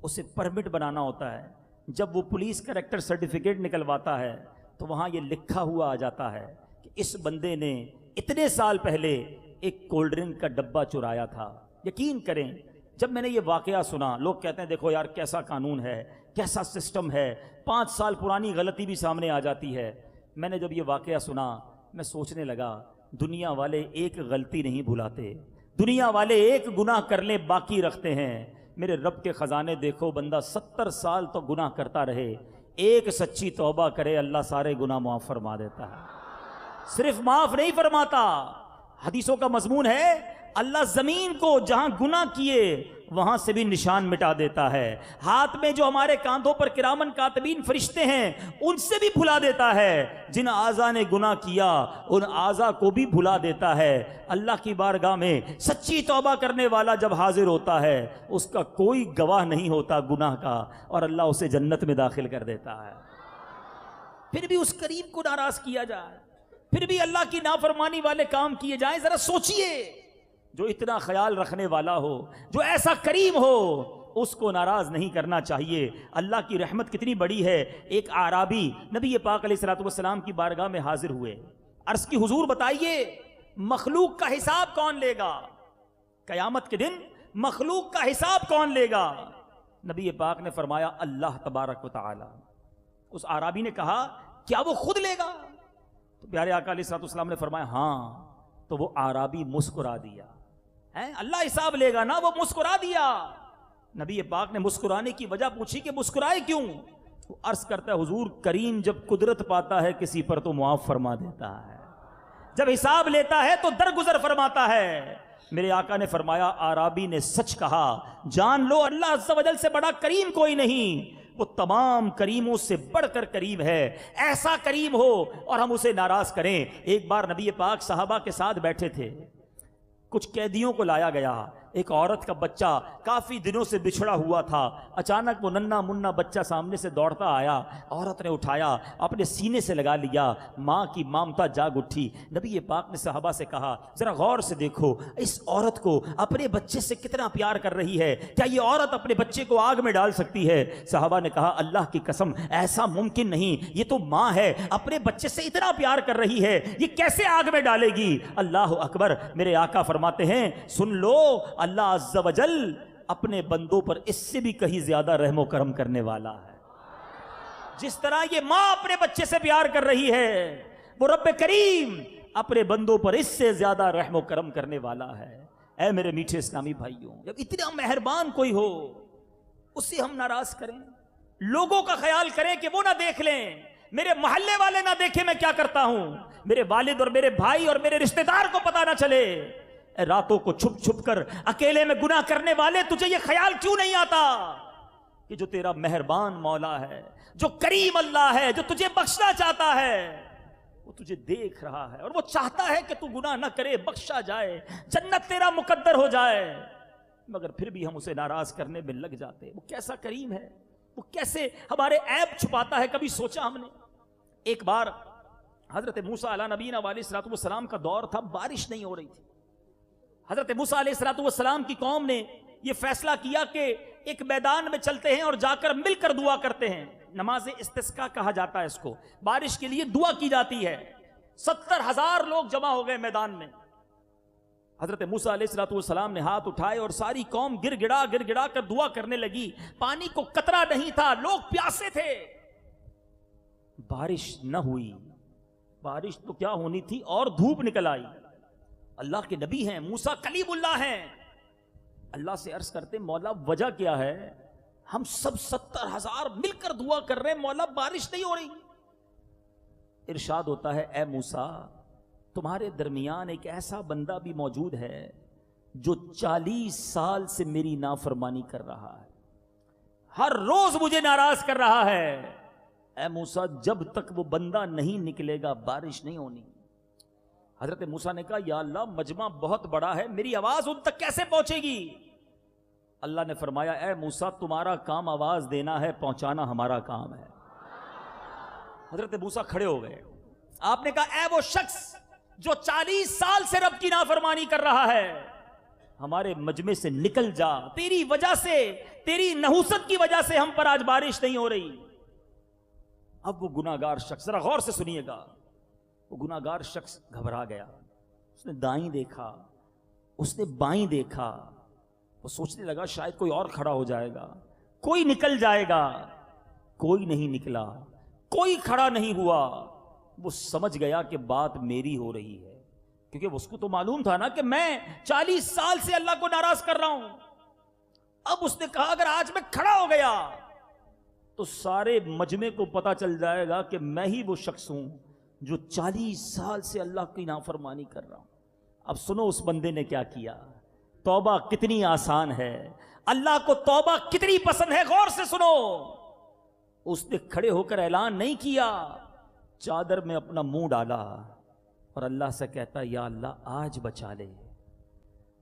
اسے پرمٹ بنانا ہوتا ہے، جب وہ پولیس کریکٹر سرٹیفکیٹ نکلواتا ہے تو وہاں یہ لکھا ہوا آ جاتا ہے کہ اس بندے نے اتنے سال پہلے ایک کولڈ ڈرنک کا ڈبہ چرایا تھا۔ یقین کریں جب میں نے یہ واقعہ سنا، لوگ کہتے ہیں دیکھو یار کیسا قانون ہے، کیسا سسٹم ہے، 5 سال پرانی غلطی بھی سامنے آ جاتی ہے۔ میں نے جب یہ واقعہ سنا میں سوچنے لگا دنیا والے ایک غلطی نہیں بھلاتے، دنیا والے ایک گناہ کرنے باقی رکھتے ہیں۔ میرے رب کے خزانے دیکھو، بندہ 70 سال تو گناہ کرتا رہے، ایک سچی توبہ کرے اللہ سارے گناہ معاف فرما دیتا ہے۔ صرف معاف نہیں فرماتا، حدیثوں کا مضمون ہے اللہ زمین کو جہاں گناہ کیے وہاں سے بھی نشان مٹا دیتا ہے، ہاتھ میں جو ہمارے کاندھوں پر کرامن کاتبین فرشتے ہیں ان سے بھی بھلا دیتا ہے، جن اعضاء نے گناہ کیا ان اعضاء کو بھی بھلا دیتا ہے۔ اللہ کی بارگاہ میں سچی توبہ کرنے والا جب حاضر ہوتا ہے اس کا کوئی گواہ نہیں ہوتا گناہ کا، اور اللہ اسے جنت میں داخل کر دیتا ہے۔ پھر بھی اس کریم کو ناراض کیا جائے, پھر بھی اللہ کی نافرمانی والے کام کیے جائیں. ذرا سوچئے, جو اتنا خیال رکھنے والا ہو, جو ایسا کریم ہو, اس کو ناراض نہیں کرنا چاہیے. اللہ کی رحمت کتنی بڑی ہے. ایک اعرابی نبی پاک علیہ الصلوۃ والسلام کی بارگاہ میں حاضر ہوئے, عرض کی حضور بتائیے مخلوق کا حساب کون لے گا؟ قیامت کے دن مخلوق کا حساب کون لے گا؟ نبی پاک نے فرمایا اللہ تبارک و تعالی. اس اعرابی نے کہا کیا وہ خود لے گا؟ تو پیارے آقا علیہ الصلوۃ والسلام نے فرمایا ہاں. تو وہ اعرابی مسکرا دیا. اللہ حساب لے گا نا, وہ مسکرا دیا. نبی پاک نے مسکرانے کی وجہ پوچھی کہ مسکرائے کیوں؟ وہ عرض کرتا ہے حضور کریم جب قدرت پاتا ہے کسی پر تو معاف فرما دیتا ہے, جب حساب لیتا ہے تو درگزر فرماتا ہے. میرے آقا نے فرمایا اعرابی نے سچ کہا, جان لو اللہ عز و جل سے بڑا کریم کوئی نہیں, وہ تمام کریموں سے بڑھ کر کریم ہے. ایسا کریم ہو اور ہم اسے ناراض کریں. ایک بار نبی پاک صحابہ کے ساتھ بیٹھے تھے, کچھ قیدیوں کو لایا گیا. ایک عورت کا بچہ کافی دنوں سے بچھڑا ہوا تھا. اچانک وہ ننھا منا بچہ سامنے سے دوڑتا آیا, عورت نے اٹھایا, اپنے سینے سے لگا لیا. ماں کی مامتا جاگ اٹھی. نبی پاک نے صحابہ سے کہا ذرا غور سے دیکھو اس عورت کو اپنے بچے سے کتنا پیار کر رہی ہے, کیا یہ عورت اپنے بچے کو آگ میں ڈال سکتی ہے؟ صحابہ نے کہا اللہ کی قسم ایسا ممکن نہیں, یہ تو ماں ہے, اپنے بچے سے اتنا پیار کر رہی ہے, یہ کیسے آگ میں ڈالے گی؟ اللہ اکبر. میرے آقا فرماتے ہیں سن لو اللہ عز و جل اپنے بندوں پر اس سے بھی کہیں زیادہ رحم و کرم کرنے والا ہے. جس طرح یہ ماں اپنے بچے سے پیار کر رہی ہے, وہ رب کریم اپنے بندوں پر اس سے زیادہ رحم و کرم کرنے والا ہے. اے میرے میٹھے اسلامی بھائیوں, جب اتنا مہربان کوئی ہو اسے ہم ناراض کریں, لوگوں کا خیال کریں کہ وہ نہ دیکھ لیں, میرے محلے والے نہ دیکھیں میں کیا کرتا ہوں, میرے والد اور میرے بھائی اور میرے رشتہ دار کو پتہ نہ چلے. راتوں کو چھپ چھپ کر اکیلے میں گناہ کرنے والے, تجھے یہ خیال کیوں نہیں آتا کہ جو تیرا مہربان مولا ہے, جو کریم اللہ ہے, جو تجھے بخشنا چاہتا ہے, وہ تجھے دیکھ رہا ہے اور وہ چاہتا ہے کہ تو گناہ نہ کرے, بخشا جائے, جنت تیرا مقدر ہو جائے, مگر پھر بھی ہم اسے ناراض کرنے میں لگ جاتے. وہ کیسا کریم ہے, وہ کیسے ہمارے عیب چھپاتا ہے. کبھی سوچا ہم نے؟ ایک بار حضرت موسیٰ علیہ نبینا علیہ الصلوۃ والسلام کا دور تھا, بارش نہیں ہو رہی تھی. حضرت موسیٰ علیہ الصلوۃ والسلام کی قوم نے یہ فیصلہ کیا کہ ایک میدان میں چلتے ہیں اور جا کر مل کر دعا کرتے ہیں. نماز استسقاء کہا جاتا ہے اس کو, بارش کے لیے دعا کی جاتی ہے. 70,000 لوگ جمع ہو گئے میدان میں. حضرت موسیٰ علیہ الصلوۃ والسلام نے ہاتھ اٹھائے اور ساری قوم گر گڑا کر دعا کرنے لگی. پانی کو قطرہ نہیں تھا, لوگ پیاسے تھے. بارش نہ ہوئی. بارش تو کیا ہونی تھی, اور دھوپ نکل آئی. اللہ کے نبی ہیں, موسیٰ کلیم اللہ ہیں. اللہ سے عرض کرتے مولا وجہ کیا ہے, ہم سب 70,000 مل کر دعا کر رہے ہیں, مولا بارش نہیں ہو رہی. ارشاد ہوتا ہے اے موسیٰ تمہارے درمیان ایک ایسا بندہ بھی موجود ہے جو 40 سال سے میری نافرمانی کر رہا ہے, ہر روز مجھے ناراض کر رہا ہے. اے موسیٰ جب تک وہ بندہ نہیں نکلے گا بارش نہیں ہونی. حضرت موسیٰ نے کہا یا اللہ مجمع بہت بڑا ہے, میری آواز ان تک کیسے پہنچے گی؟ اللہ نے فرمایا اے موسیٰ تمہارا کام آواز دینا ہے, پہنچانا ہمارا کام ہے. حضرت موسیٰ کھڑے ہو گئے. آپ نے کہا اے وہ شخص جو 40 سال سے رب کی نافرمانی کر رہا ہے, ہمارے مجمع سے نکل جا, تیری وجہ سے, تیری نحوست کی وجہ سے ہم پر آج بارش نہیں ہو رہی. اب وہ گناہگار شخص, ذرا غور سے سنیے گا, وہ گناہگار شخص گھبرا گیا. اس نے دائیں دیکھا, اس نے بائیں دیکھا, وہ سوچنے لگا شاید کوئی اور کھڑا ہو جائے گا, کوئی نکل جائے گا. کوئی نہیں نکلا, کوئی کھڑا نہیں ہوا. وہ سمجھ گیا کہ بات میری ہو رہی ہے, کیونکہ اس کو تو معلوم تھا نا کہ میں 40 سال سے اللہ کو ناراض کر رہا ہوں. اب اس نے کہا اگر آج میں کھڑا ہو گیا تو سارے مجمع کو پتا چل جائے گا کہ میں ہی وہ شخص ہوں جو 40 سال سے اللہ کی نافرمانی کر رہا ہوں. اب سنو اس بندے نے کیا کیا. توبہ کتنی آسان ہے, اللہ کو توبہ کتنی پسند ہے, غور سے سنو. اس نے کھڑے ہو کر اعلان نہیں کیا, چادر میں اپنا منہ ڈالا اور اللہ سے کہتا یا اللہ آج بچا لے.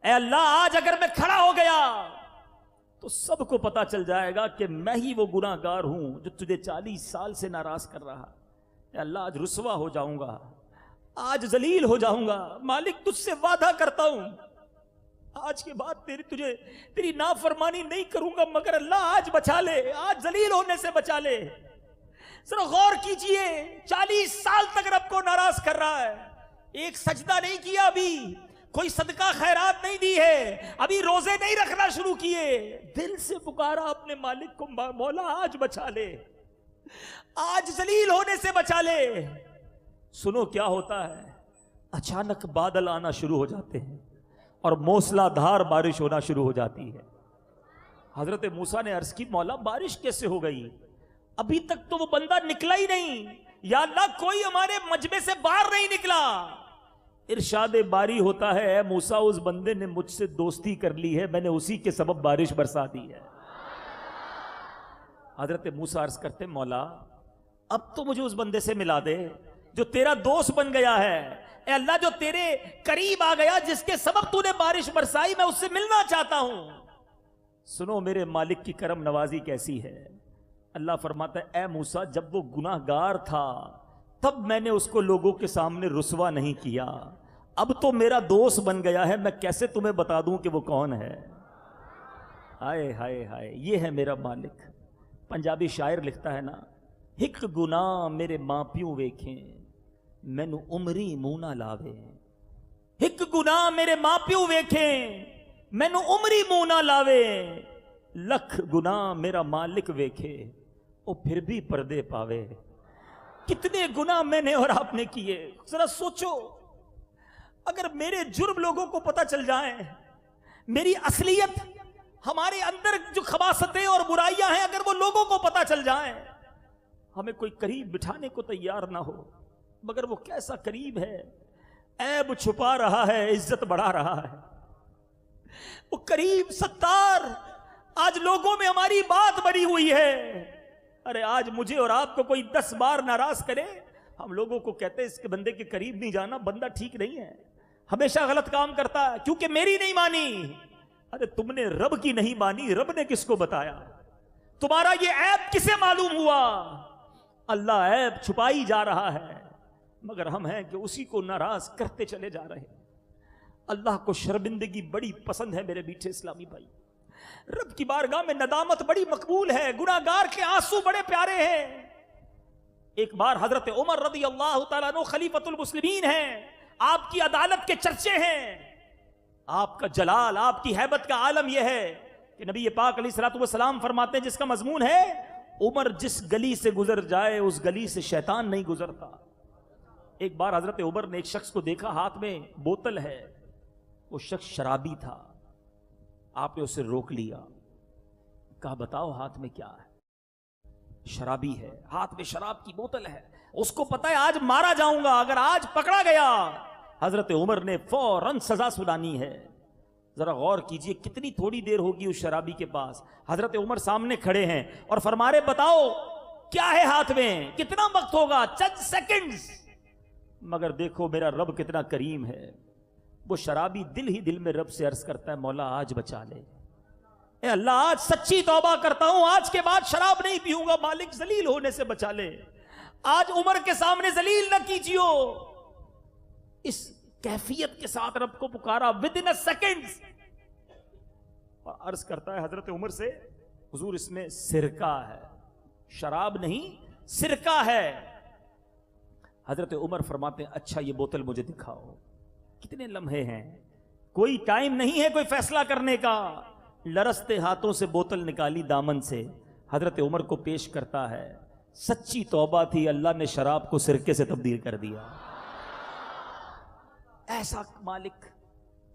اے اللہ آج اگر میں کھڑا ہو گیا تو سب کو پتا چل جائے گا کہ میں ہی وہ گناہگار ہوں جو تجھے 40 سال سے ناراض کر رہا. اے اللہ آج رسوا ہو جاؤں گا، آج ذلیل ہو جاؤں گا، مالک تجھ سے وعدہ کرتا ہوں آج کے بعد تیری نافرمانی نہیں کروں گا، مگر اللہ آج بچا لے، آج ذلیل ہونے سے بچا لے۔ ذرا غور کیجئے، 40 سال تک رب کو ناراض کر رہا ہے، ایک سجدہ نہیں کیا، ابھی کوئی صدقہ خیرات نہیں دی ہے، ابھی روزے نہیں رکھنا شروع کیے، دل سے پکارا اپنے مالک کو، مولا آج بچا لے، آج ذلیل ہونے سے بچا لے۔ سنو کیا ہوتا ہے، اچانک بادل آنا شروع ہو جاتے ہیں اور موسلا دھار بارش ہونا شروع ہو جاتی ہے۔ حضرت موسیٰ نے عرض کی مولا بارش کیسے ہو گئی، ابھی تک تو وہ بندہ نکلا ہی نہیں، یا اللہ کوئی ہمارے مجمع سے باہر نہیں نکلا۔ ارشاد باری ہوتا ہے اے موسیٰ اس بندے نے مجھ سے دوستی کر لی ہے، میں نے اسی کے سبب بارش برسا دی ہے۔ حضرت موسیٰ عرض کرتے مولا اب تو مجھے اس بندے سے ملا دے جو تیرا دوست بن گیا ہے، اے اللہ جو تیرے قریب آ گیا، جس کے سبب تو نے بارش برسائی، میں اس سے ملنا چاہتا ہوں۔ سنو میرے مالک کی کرم نوازی کیسی ہے۔ اللہ فرماتا ہے اے موسیٰ جب وہ گناہ گار تھا تب میں نے اس کو لوگوں کے سامنے رسوا نہیں کیا، اب تو میرا دوست بن گیا ہے، میں کیسے تمہیں بتا دوں کہ وہ کون ہے۔ ہائے ہائے ہائے، یہ ہے میرا مالک۔ پنجابی شاعر لکھتا ہے نا، ہک گناہ میرے ماں پیوں ویکھیں مینو عمری منہ نہ لاوے، ہک گناہ میرے ماں پیوں ویکھیں مینو عمری منہ نہ لاوے، لکھ گناہ میرا مالک ویکھے وہ پھر بھی پردے پاوے۔ کتنے گناہ میں نے اور آپ نے کیے، ذرا سوچو اگر میرے جرم لوگوں کو پتہ چل جائیں، میری اصلیت، ہمارے اندر جو خباثتیں اور برائیاں ہیں اگر وہ لوگوں کو پتہ چل جائیں، ہمیں کوئی قریب بٹھانے کو تیار نہ ہو، مگر وہ کیسا قریب ہے، عیب چھپا رہا ہے عزت بڑھا رہا ہے، وہ قریب ستار آج لوگوں میں ہماری بات بڑی ہوئی ہے۔ ارے آج مجھے اور آپ کو کوئی 10 بار ناراض کرے، ہم لوگوں کو کہتے ہیں اس کے بندے کے قریب نہیں جانا، بندہ ٹھیک نہیں ہے، ہمیشہ غلط کام کرتا ہے کیونکہ میری نہیں مانی۔ ارے تم نے رب کی نہیں مانی، رب نے کس کو بتایا؟ تمہارا یہ عیب کسے معلوم ہوا؟ اللہ عیب چھپائی جا رہا ہے، مگر ہم ہیں کہ اسی کو ناراض کرتے چلے جا رہے ہیں۔ اللہ کو شرمندگی بڑی پسند ہے میرے میٹھے اسلامی بھائی، رب کی بارگاہ میں ندامت بڑی مقبول ہے، گناہ گار کے آنسو بڑے پیارے ہیں۔ ایک بار حضرت عمر رضی اللہ تعالیٰ عنہ خلیفۃ المسلمین ہیں، آپ کی عدالت کے چرچے ہیں، آپ کا جلال، آپ کی ہیبت کا عالم یہ ہے کہ نبی پاک علیہ الصلوۃ والسلام فرماتے ہیں جس کا مضمون ہے عمر جس گلی سے گزر جائے اس گلی سے شیطان نہیں گزرتا۔ ایک بار حضرت عمر نے ایک شخص کو دیکھا ہاتھ میں بوتل ہے، وہ شخص شرابی تھا، آپ نے اسے روک لیا، کہا بتاؤ ہاتھ میں کیا ہے؟ شرابی ہے، ہاتھ میں شراب کی بوتل ہے، اس کو پتا ہے آج مارا جاؤں گا، اگر آج پکڑا گیا حضرت عمر نے فوراً سزا سنانی ہے۔ ذرا غور کیجئے کتنی تھوڑی دیر ہوگی اس شرابی کے پاس، حضرت عمر سامنے کھڑے ہیں اور فرما رہے بتاؤ کیا ہے ہاتھ میں، کتنا وقت ہوگا؟ چند سیکنڈز۔ مگر دیکھو میرا رب کتنا کریم ہے، وہ شرابی دل ہی دل میں رب سے عرض کرتا ہے مولا آج بچا لے، اے اللہ آج سچی توبہ کرتا ہوں، آج کے بعد شراب نہیں پیوں گا، مالک ذلیل ہونے سے بچا لے، آج عمر کے سامنے ذلیل نہ کیجیو۔ اس کیفیت کے ساتھ رب کو پکارا ودن سیکنڈز، اور عرض کرتا ہے حضرت عمر سے حضور اس میں سرکہ ہے، شراب نہیں سرکہ ہے۔ حضرت عمر فرماتے ہیں اچھا یہ بوتل مجھے دکھاؤ۔ کتنے لمحے ہیں، کوئی ٹائم نہیں ہے کوئی فیصلہ کرنے کا، لرزتے ہاتھوں سے بوتل نکالی دامن سے، حضرت عمر کو پیش کرتا ہے، سچی توبہ تھی، اللہ نے شراب کو سرکے سے تبدیل کر دیا۔ ایسا مالک،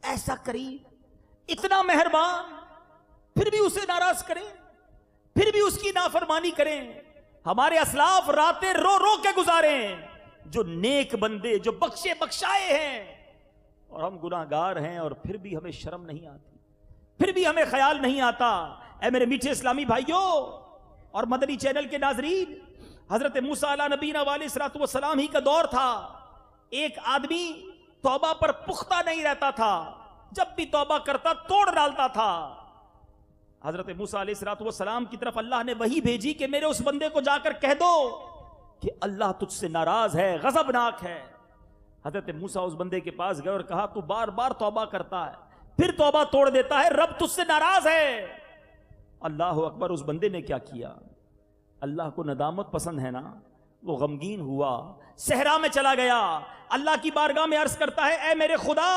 ایسا قریب، اتنا مہربان، پھر بھی اسے ناراض کریں، پھر بھی اس کی نافرمانی کریں۔ ہمارے اسلاف راتیں رو رو کے گزاریں، جو نیک بندے، جو بخشے بخشائے ہیں، اور ہم گناہ گار ہیں، اور پھر بھی ہمیں شرم نہیں آتی، پھر بھی ہمیں خیال نہیں آتا۔ اے میرے میٹھے اسلامی بھائیوں اور مدنی چینل کے ناظرین، حضرت موسیٰ علیہ نبینا علیہ الصلوۃ والسلام ہی کا دور تھا، ایک آدمی توبہ پر پختہ نہیں رہتا تھا، جب بھی توبہ کرتا توڑ ڈالتا تھا۔ حضرت موسیٰ علیہ الصلوۃ والسلام کی طرف اللہ نے وحی بھیجی کہ میرے اس بندے کو جا کر کہہ دو کہ اللہ تجھ سے ناراض ہے، غضبناک ہے۔ حضرت موسیٰ اس بندے کے پاس گئے اور کہا تو بار بار توبہ کرتا ہے پھر توبہ توڑ دیتا ہے، رب تجھ سے ناراض ہے۔ اللہ اکبر۔ اس بندے نے کیا کیا؟ اللہ کو ندامت پسند ہے نا، وہ غمگین ہوا، صحرا میں چلا گیا، اللہ کی بارگاہ میں عرض کرتا ہے اے میرے خدا،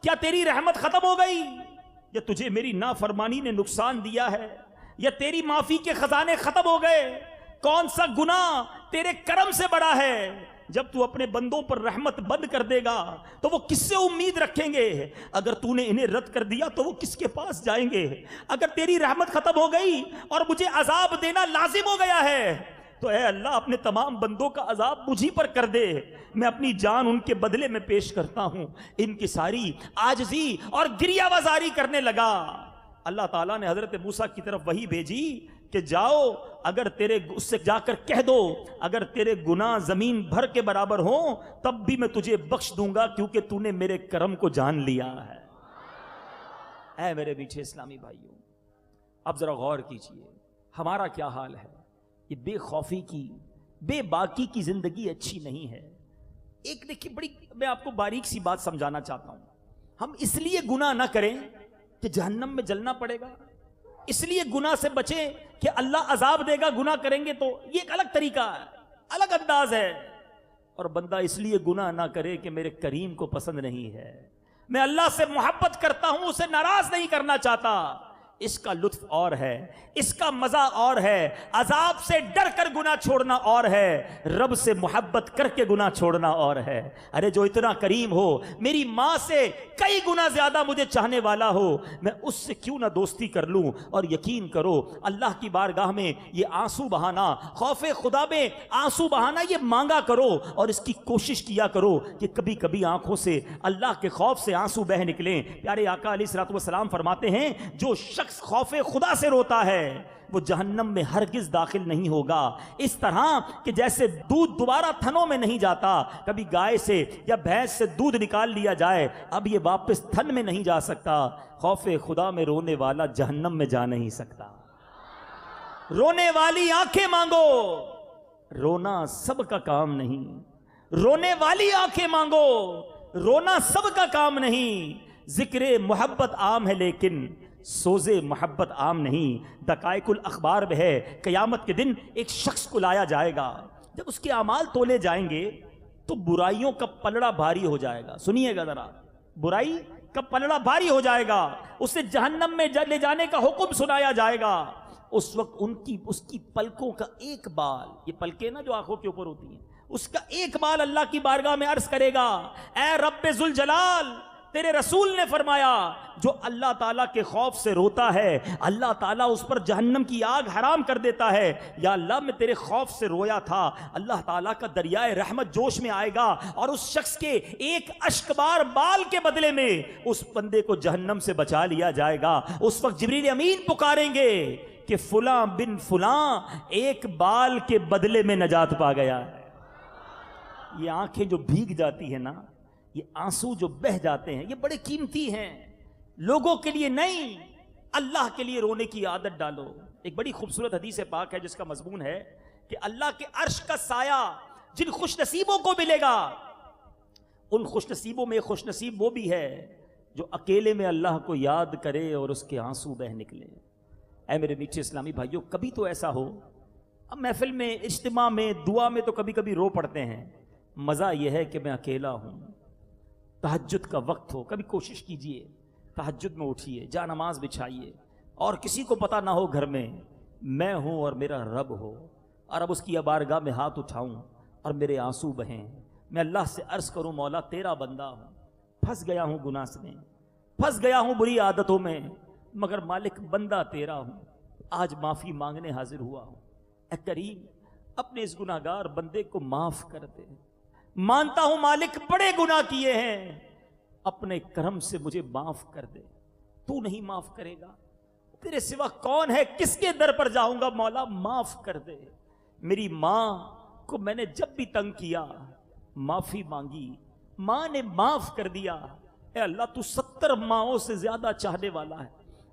کیا تیری رحمت ختم ہو گئی، یا تجھے میری نافرمانی نے نقصان دیا ہے، یا تیری معافی کے خزانے ختم ہو گئے؟ کون سا گناہ تیرے کرم سے بڑا ہے؟ جب تو اپنے بندوں پر رحمت بند کر دے گا تو وہ کس سے امید رکھیں گے؟ اگر تو نے انہیں رد کر دیا تو وہ کس کے پاس جائیں گے؟ اگر تیری رحمت ختم ہو گئی اور مجھے عذاب دینا لازم ہو گیا ہے تو اے اللہ اپنے تمام بندوں کا عذاب مجھی پر کر دے، میں اپنی جان ان کے بدلے میں پیش کرتا ہوں۔ ان کی ساری عاجزی اور گریہ وزاری کرنے لگا۔ اللہ تعالیٰ نے حضرت موسیٰ کی طرف وحی بھیجی کہ جاؤ، اگر تیرے اس سے جا کر کہہ دو اگر تیرے گناہ زمین بھر کے برابر ہوں تب بھی میں تجھے بخش دوں گا، کیونکہ تو نے میرے کرم کو جان لیا ہے۔ اے میرے میٹھے اسلامی بھائیوں، اب ذرا غور کیجئے ہمارا کیا حال ہے۔ یہ بے خوفی کی، بے باکی کی زندگی اچھی نہیں ہے۔ ایک دیکھیے، بڑی میں آپ کو باریک سی بات سمجھانا چاہتا ہوں۔ ہم اس لیے گناہ نہ کریں کہ جہنم میں جلنا پڑے گا، اس لیے گناہ سے بچیں کہ اللہ عذاب دے گا گناہ کریں گے تو، یہ ایک الگ طریقہ ہے، الگ انداز ہے۔ اور بندہ اس لیے گناہ نہ کرے کہ میرے کریم کو پسند نہیں ہے، میں اللہ سے محبت کرتا ہوں، اسے ناراض نہیں کرنا چاہتا۔ اس کا لطف اور ہے، اس کا مزہ اور ہے۔ عذاب سے ڈر کر گناہ چھوڑنا اور ہے، رب سے محبت کر کے گناہ چھوڑنا اور ہے۔ ارے جو اتنا کریم ہو، میری ماں سے کئی گنا زیادہ مجھے چاہنے والا ہو، میں اس سے کیوں نہ دوستی کر لوں؟ اور یقین کرو اللہ کی بارگاہ میں یہ آنسو بہانا، خوف خدا میں آنسو بہانا، یہ مانگا کرو اور اس کی کوشش کیا کرو کہ کبھی کبھی آنکھوں سے اللہ کے خوف سے آنسو بہ نکلیں۔ پیارے آقا علیہ الصلوۃ والسلام فرماتے ہیں جو شخص خوف خدا سے روتا ہے وہ جہنم میں ہرگز داخل نہیں ہوگا۔ اس طرح کہ جیسے دودھ دوبارہ تھنوں میں نہیں جاتا، کبھی گائے سے یا بھینس سے دودھ نکال لیا جائے اب یہ واپس تھن میں نہیں جا سکتا، خوف خدا میں رونے والا جہنم میں جا نہیں سکتا۔ رونے والی آنکھیں مانگو، رونا سب کا کام نہیں۔ رونے والی آنکھیں مانگو، رونا سب کا کام نہیں۔ ذکر محبت عام ہے لیکن سوز محبت عام نہیں۔ دقائق الاخبار میں ہے قیامت کے دن ایک شخص کو لایا جائے گا، جب اس کے اعمال تولے جائیں گے تو برائیوں کا پلڑا بھاری ہو جائے گا۔ سنیے گا ذرا، برائی کا پلڑا بھاری ہو جائے گا، اسے جہنم میں لے جانے کا حکم سنایا جائے گا۔ اس وقت اس کی پلکوں کا ایک بال، یہ پلکیں نا جو آنکھوں کے اوپر ہوتی ہیں، اس کا ایک بال اللہ کی بارگاہ میں عرض کرے گا اے رب ذوالجلال، تیرے رسول نے فرمایا جو اللہ تعالیٰ کے خوف سے روتا ہے اللہ تعالیٰ اس پر جہنم کی آگ حرام کر دیتا ہے۔ یا اللہ میں تیرے خوف سے رویا تھا، اللہ تعالیٰ کا دریائے رحمت جوش میں آئے گا اور اس شخص کے ایک اشک بار بال کے بدلے میں اس بندے کو جہنم سے بچا لیا جائے گا۔ اس وقت جبریل امین پکاریں گے کہ فلاں بن فلاں ایک بال کے بدلے میں نجات پا گیا ہے۔ یہ آنکھیں جو بھیگ جاتی ہیں نا، یہ آنسو جو بہ جاتے ہیں، یہ بڑے قیمتی ہیں۔ لوگوں کے لیے نہیں، اللہ کے لیے رونے کی عادت ڈالو۔ ایک بڑی خوبصورت حدیث پاک ہے جس کا مضمون ہے کہ اللہ کے عرش کا سایہ جن خوش نصیبوں کو ملے گا، ان خوش نصیبوں میں خوش نصیب وہ بھی ہے جو اکیلے میں اللہ کو یاد کرے اور اس کے آنسو بہ نکلے۔ اے میرے میٹھے اسلامی بھائیوں، کبھی تو ایسا ہو، اب محفل میں، اجتماع میں، دعا میں تو کبھی کبھی رو پڑتے ہیں، مزہ یہ ہے کہ میں اکیلا ہوں، تہجد کا وقت ہو، کبھی کوشش کیجئے تہجد میں اٹھیے، جا نماز بچھائیے اور کسی کو پتہ نہ ہو گھر میں ہوں اور میرا رب ہو، اور اب اس کی بارگاہ میں ہاتھ اٹھاؤں اور میرے آنسو بہیں، میں اللہ سے عرض کروں مولا تیرا بندہ ہوں، پھنس گیا ہوں گناہ میں، پھنس گیا ہوں بری عادتوں میں، مگر مالک بندہ تیرا ہوں، آج معافی مانگنے حاضر ہوا ہوں۔ اے کریم اپنے اس گناہگار بندے کو معاف کر دے، مانتا ہوں مالک بڑے گناہ کیے ہیں، اپنے کرم سے مجھے معاف کر دے، تو نہیں معاف کرے گا تیرے سوا کون ہے، کس کے در پر جاؤں گا، مولا معاف کر دے۔ میری ماں کو میں نے جب بھی تنگ کیا معافی مانگی، ماں نے معاف کر دیا۔ اے اللہ تو 70 ماؤں سے زیادہ چاہنے والا ہے،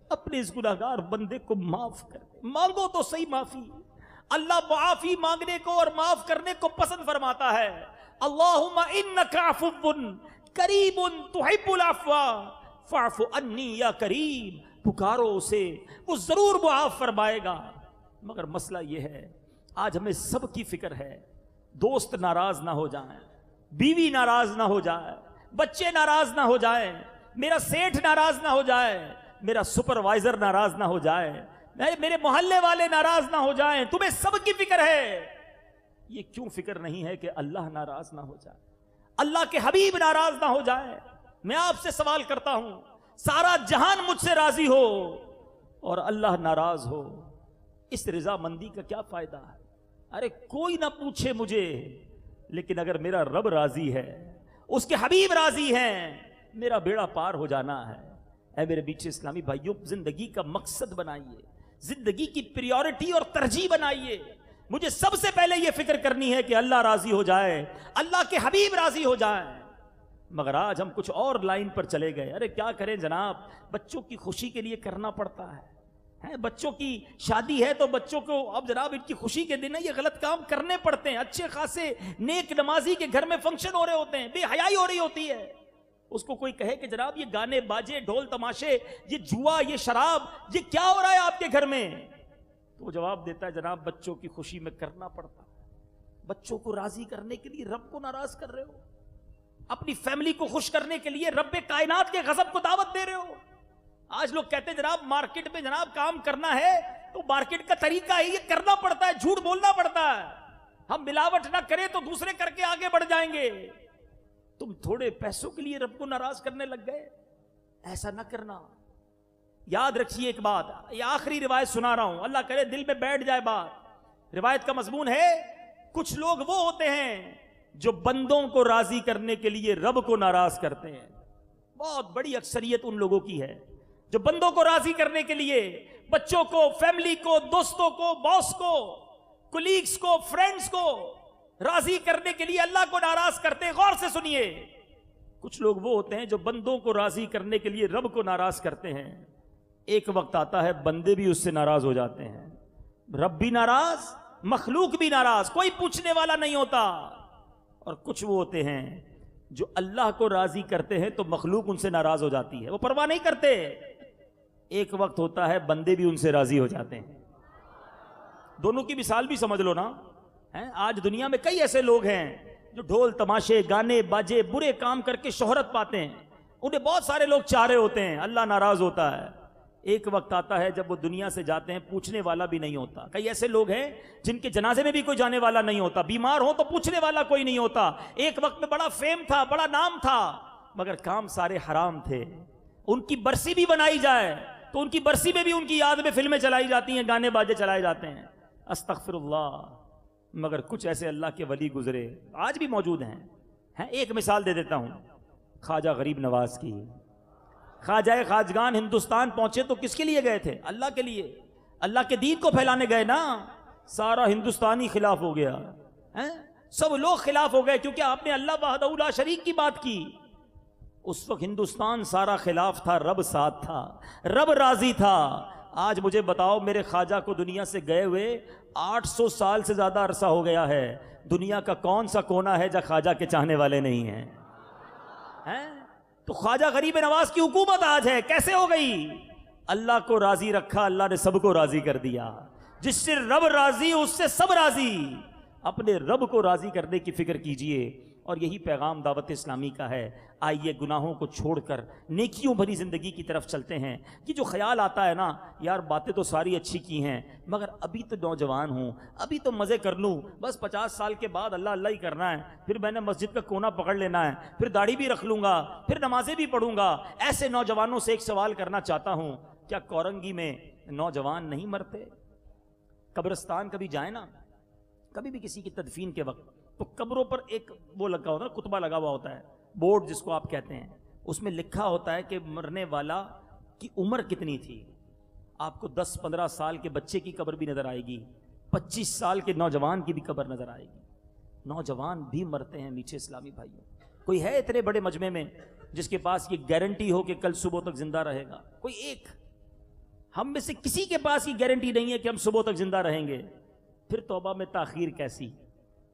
اپنے اس گناہگار بندے کو معاف کر دے، مانگو تو صحیح معافی۔ اللہ معافی مانگنے کو اور معاف کرنے کو پسند فرماتا ہے. اللہم انکا عفو قریب تحب العفو فاعف عنی یا کریم. پکارو اسے، وہ ضرور معاف فرمائے گا. مگر مسئلہ یہ ہے آج ہمیں سب کی فکر ہے دوست ناراض نہ ہو جائیں، بیوی ناراض نہ ہو جائے، بچے ناراض نہ ہو جائیں، میرا سیٹھ ناراض نہ ہو جائے، میرا سپروائزر ناراض نہ ہو جائے، میرے محلے والے ناراض نہ ہو جائیں. تمہیں سب کی فکر ہے. یہ کیوں فکر نہیں ہے کہ اللہ ناراض نہ ہو جائے، اللہ کے حبیب ناراض نہ ہو جائے؟ میں آپ سے سوال کرتا ہوں، سارا جہان مجھ سے راضی ہو اور اللہ ناراض ہو، اس رضامندی کا کیا فائدہ ہے؟ ارے کوئی نہ پوچھے مجھے، لیکن اگر میرا رب راضی ہے، اس کے حبیب راضی ہیں، میرا بیڑا پار ہو جانا ہے. اے میرے بیچ اسلامی بھائیوں، زندگی کا مقصد بنائیے، زندگی کی پریورٹی اور ترجیح بنائیے. مجھے سب سے پہلے یہ فکر کرنی ہے کہ اللہ راضی ہو جائے، اللہ کے حبیب راضی ہو جائیں. مگر آج ہم کچھ اور لائن پر چلے گئے. ارے کیا کریں جناب، بچوں کی خوشی کے لیے کرنا پڑتا ہے. بچوں کی شادی ہے تو بچوں کو اب جناب ان کی خوشی کے دن یہ غلط کام کرنے پڑتے ہیں. اچھے خاصے نیک نمازی کے گھر میں فنکشن ہو رہے ہوتے ہیں، بے حیائی ہو رہی ہوتی ہے. اس کو کوئی کہے کہ جناب یہ گانے باجے، ڈھول تماشے، یہ جوا، یہ شراب، یہ کیا ہو رہا ہے آپ کے گھر میں؟ تو وہ جواب دیتا ہے جناب بچوں کی خوشی میں کرنا پڑتا ہے. بچوں کو راضی کرنے کے لیے رب کو ناراض کر رہے ہو، اپنی فیملی کو خوش کرنے کے لیے رب کائنات کے غضب کو دعوت دے رہے ہو. آج لوگ کہتے ہیں جناب مارکیٹ میں جناب کام کرنا ہے تو مارکیٹ کا طریقہ ہے یہ کرنا پڑتا ہے، جھوٹ بولنا پڑتا ہے. ہم ملاوٹ نہ کریں تو دوسرے کر کے آگے بڑھ جائیں گے. تم تھوڑے پیسوں کے لیے رب کو ناراض کرنے لگ گئے. ایسا نہ کرنا. یاد رکھیے ایک بات، یہ آخری روایت سنا رہا ہوں، اللہ کرے دل میں بیٹھ جائے بات. روایت کا مضمون ہے کچھ لوگ وہ ہوتے ہیں جو بندوں کو راضی کرنے کے لیے رب کو ناراض کرتے ہیں. بہت بڑی اکثریت ان لوگوں کی ہے جو بندوں کو راضی کرنے کے لیے بچوں کو، فیملی کو، دوستوں کو، باس کو، کولیگز کو، فرینڈز کو راضی کرنے کے لیے اللہ کو ناراض کرتے ہیں. غور سے سنیے، کچھ لوگ وہ ہوتے ہیں جو بندوں کو راضی کرنے کے لیے رب کو ناراض کرتے ہیں. ایک وقت آتا ہے بندے بھی اس سے ناراض ہو جاتے ہیں، رب بھی ناراض، مخلوق بھی ناراض، کوئی پوچھنے والا نہیں ہوتا. اور کچھ وہ ہوتے ہیں جو اللہ کو راضی کرتے ہیں تو مخلوق ان سے ناراض ہو جاتی ہے، وہ پرواہ نہیں کرتے. ایک وقت ہوتا ہے بندے بھی ان سے راضی ہو جاتے ہیں. دونوں کی مثال بھی سمجھ لو نا. آج دنیا میں کئی ایسے لوگ ہیں جو ڈھول تماشے، گانے باجے، برے کام کر کے شہرت پاتے ہیں. انہیں بہت سارے لوگ چاہ رہے ہوتے ہیں، اللہ ناراض ہوتا ہے. ایک وقت آتا ہے جب وہ دنیا سے جاتے ہیں پوچھنے والا بھی نہیں ہوتا. کئی ایسے لوگ ہیں جن کے جنازے میں بھی کوئی جانے والا نہیں ہوتا، بیمار ہو تو پوچھنے والا کوئی نہیں ہوتا. ایک وقت میں بڑا فیم تھا، بڑا نام تھا، مگر کام سارے حرام تھے. ان کی برسی بھی بنائی جائے تو ان کی برسی میں بھی ان کی یاد میں فلمیں چلائی جاتی ہیں، گانے باجے چلائے جاتے ہیں. استغفر اللہ. مگر کچھ ایسے اللہ کے ولی گزرے آج بھی موجود ہیں. ایک مثال دے دیتا ہوں خواجہ غریب نواز کی. خواجہ خواجگان ہندوستان پہنچے تو کس کے لیے گئے تھے؟ اللہ کے لیے. اللہ کے دین کو پھیلانے گئے نا. سارا ہندوستانی خلاف ہو گیا، سب لوگ خلاف ہو گئے کیونکہ آپ نے اللہ وحدہ لا شریک کی بات کی. اس وقت ہندوستان سارا خلاف تھا، رب ساتھ تھا، رب راضی تھا. آج مجھے بتاؤ میرے خواجہ کو دنیا سے گئے ہوئے 800 سال سے زیادہ عرصہ ہو گیا ہے، دنیا کا کون سا کونا ہے جہاں خواجہ کے چاہنے والے نہیں ہیں؟ تو خواجہ غریب نواز کی حکومت آج ہے، کیسے ہو گئی؟ اللہ کو راضی رکھا، اللہ نے سب کو راضی کر دیا. جس سے رب راضی اس سے سب راضی. اپنے رب کو راضی کرنے کی فکر کیجئے، اور یہی پیغام دعوت اسلامی کا ہے. آئیے گناہوں کو چھوڑ کر نیکیوں بھری زندگی کی طرف چلتے ہیں. یہ جو خیال آتا ہے نا یار باتیں تو ساری اچھی کی ہیں مگر ابھی تو نوجوان ہوں، ابھی تو مزے کر لوں، بس 50 سال کے بعد اللہ اللہ ہی کرنا ہے، پھر میں نے مسجد کا کونا پکڑ لینا ہے، پھر داڑھی بھی رکھ لوں گا، پھر نمازیں بھی پڑھوں گا. ایسے نوجوانوں سے ایک سوال کرنا چاہتا ہوں، کیا کورنگی میں نوجوان نہیں مرتے؟ قبرستان کبھی جائیں نا، کبھی بھی کسی کی تدفین کے وقت تو قبروں پر ایک وہ لگا ہوتا ہے، خطبہ لگا ہوا ہوتا ہے، بورڈ جس کو آپ کہتے ہیں. اس میں لکھا ہوتا ہے کہ مرنے والا کی عمر کتنی تھی. آپ کو 10-15 سال کے بچے کی قبر بھی نظر آئے گی، 25 سال کے نوجوان کی بھی قبر نظر آئے گی. نوجوان بھی مرتے ہیں میٹھے اسلامی بھائیوں. کوئی ہے اتنے بڑے مجمع میں جس کے پاس یہ گارنٹی ہو کہ کل صبح تک زندہ رہے گا؟ کوئی ایک. ہم میں سے کسی کے پاس یہ گارنٹی نہیں ہے کہ ہم صبح تک زندہ رہیں گے. پھر توبہ میں تاخیر کیسی؟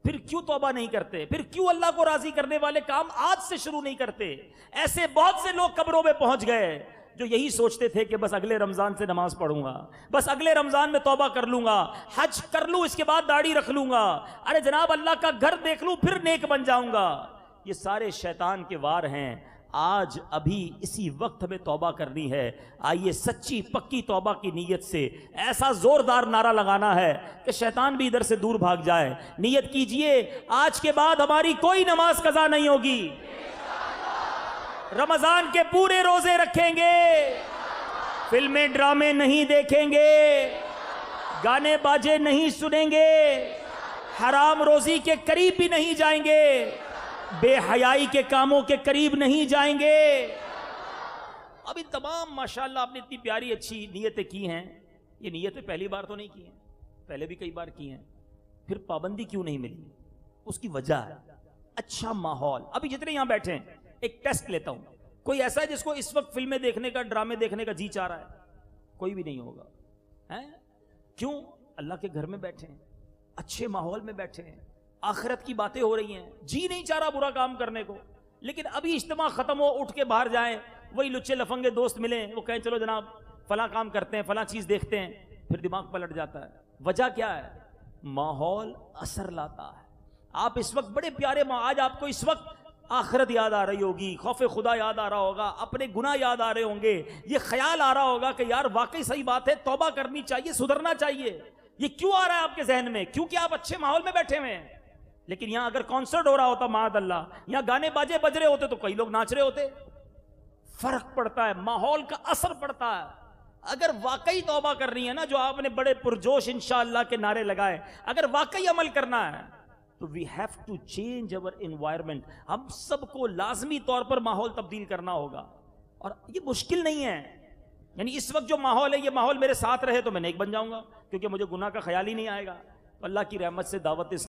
پھر کیوں توبہ نہیں کرتے؟ پھر کیوں اللہ کو راضی کرنے والے کام آج سے شروع نہیں کرتے؟ ایسے بہت سے لوگ قبروں میں پہنچ گئے جو یہی سوچتے تھے کہ بس اگلے رمضان سے نماز پڑھوں گا، بس اگلے رمضان میں توبہ کر لوں گا، حج کر لوں، اس کے بعد داڑھی رکھ لوں گا، ارے جناب اللہ کا گھر دیکھ لوں پھر نیک بن جاؤں گا۔ یہ سارے شیطان کے وار ہیں۔ آج ابھی اسی وقت ہمیں توبہ کرنی ہے۔ آئیے سچی پکی توبہ کی نیت سے ایسا زوردار نعرہ لگانا ہے کہ شیطان بھی ادھر سے دور بھاگ جائے۔ نیت کیجئے آج کے بعد ہماری کوئی نماز قضا نہیں ہوگی، رمضان کے پورے روزے رکھیں گے، فلمیں ڈرامے نہیں دیکھیں گے، گانے باجے نہیں سنیں گے، حرام روزی کے قریب بھی نہیں جائیں گے، بے حیائی کے کاموں کے قریب نہیں جائیں گے۔ اب ان تمام ماشاءاللہ آپ نے اتنی پیاری اچھی نیتیں کی ہیں، یہ نیتیں پہلی بار تو نہیں کی ہیں، پہلے بھی کئی بار کی ہیں، پھر پابندی کیوں نہیں ملی؟ اس کی وجہ ہے اچھا ماحول۔ ابھی جتنے یہاں بیٹھے ہیں ایک ٹیسٹ لیتا ہوں، کوئی ایسا ہے جس کو اس وقت فلمیں دیکھنے کا، ڈرامے دیکھنے کا جی چاہ رہا ہے؟ کوئی بھی نہیں ہوگا۔ کیوں؟ اللہ کے گھر میں بیٹھے ہیں، اچھے ماحول میں بیٹھے ہیں، آخرت کی باتیں ہو رہی ہیں، جی نہیں چاہ رہا برا کام کرنے کو، لیکن ابھی اجتماع ختم ہو اٹھ کے باہر جائیں، وہی لچے لفنگے دوست ملیں، وہ کہیں چلو جناب فلاں کام کرتے ہیں، فلاں چیز دیکھتے ہیں، پھر دماغ پلٹ جاتا ہے۔ وجہ کیا ہے؟ ماحول اثر لاتا ہے۔ آپ اس وقت بڑے پیارے آج آپ کو اس وقت آخرت یاد آ رہی ہوگی، خوف خدا یاد آ رہا ہوگا، اپنے گناہ یاد آ رہے ہوں گے، یہ خیال آ رہا ہوگا کہ یار واقعی صحیح بات ہے، توبہ کرنی چاہیے، سدھرنا چاہیے۔ یہ کیوں آ رہا ہے آپ کے ذہن میں؟ کیونکہ آپ اچھے ماحول میں بیٹھے ہوئے ہیں۔ لیکن یہاں اگر کانسرٹ ہو رہا ہوتا معاذ اللہ، یہاں گانے باجے بج رہے ہوتے تو کئی لوگ ناچ رہے ہوتے۔ فرق پڑتا ہے، ماحول کا اثر پڑتا ہے۔ اگر واقعی توبہ کرنی ہے نا، جو آپ نے بڑے پرجوش انشاءاللہ کے نعرے لگائے، اگر واقعی عمل کرنا ہے تو we have to change our environment. ہم سب کو لازمی طور پر ماحول تبدیل کرنا ہوگا، اور یہ مشکل نہیں ہے۔ یعنی اس وقت جو ماحول ہے، یہ ماحول میرے ساتھ رہے تو میں نیک بن جاؤں گا، کیونکہ مجھے گناہ کا خیال ہی نہیں آئے گا۔ اللہ کی رحمت سے دعوت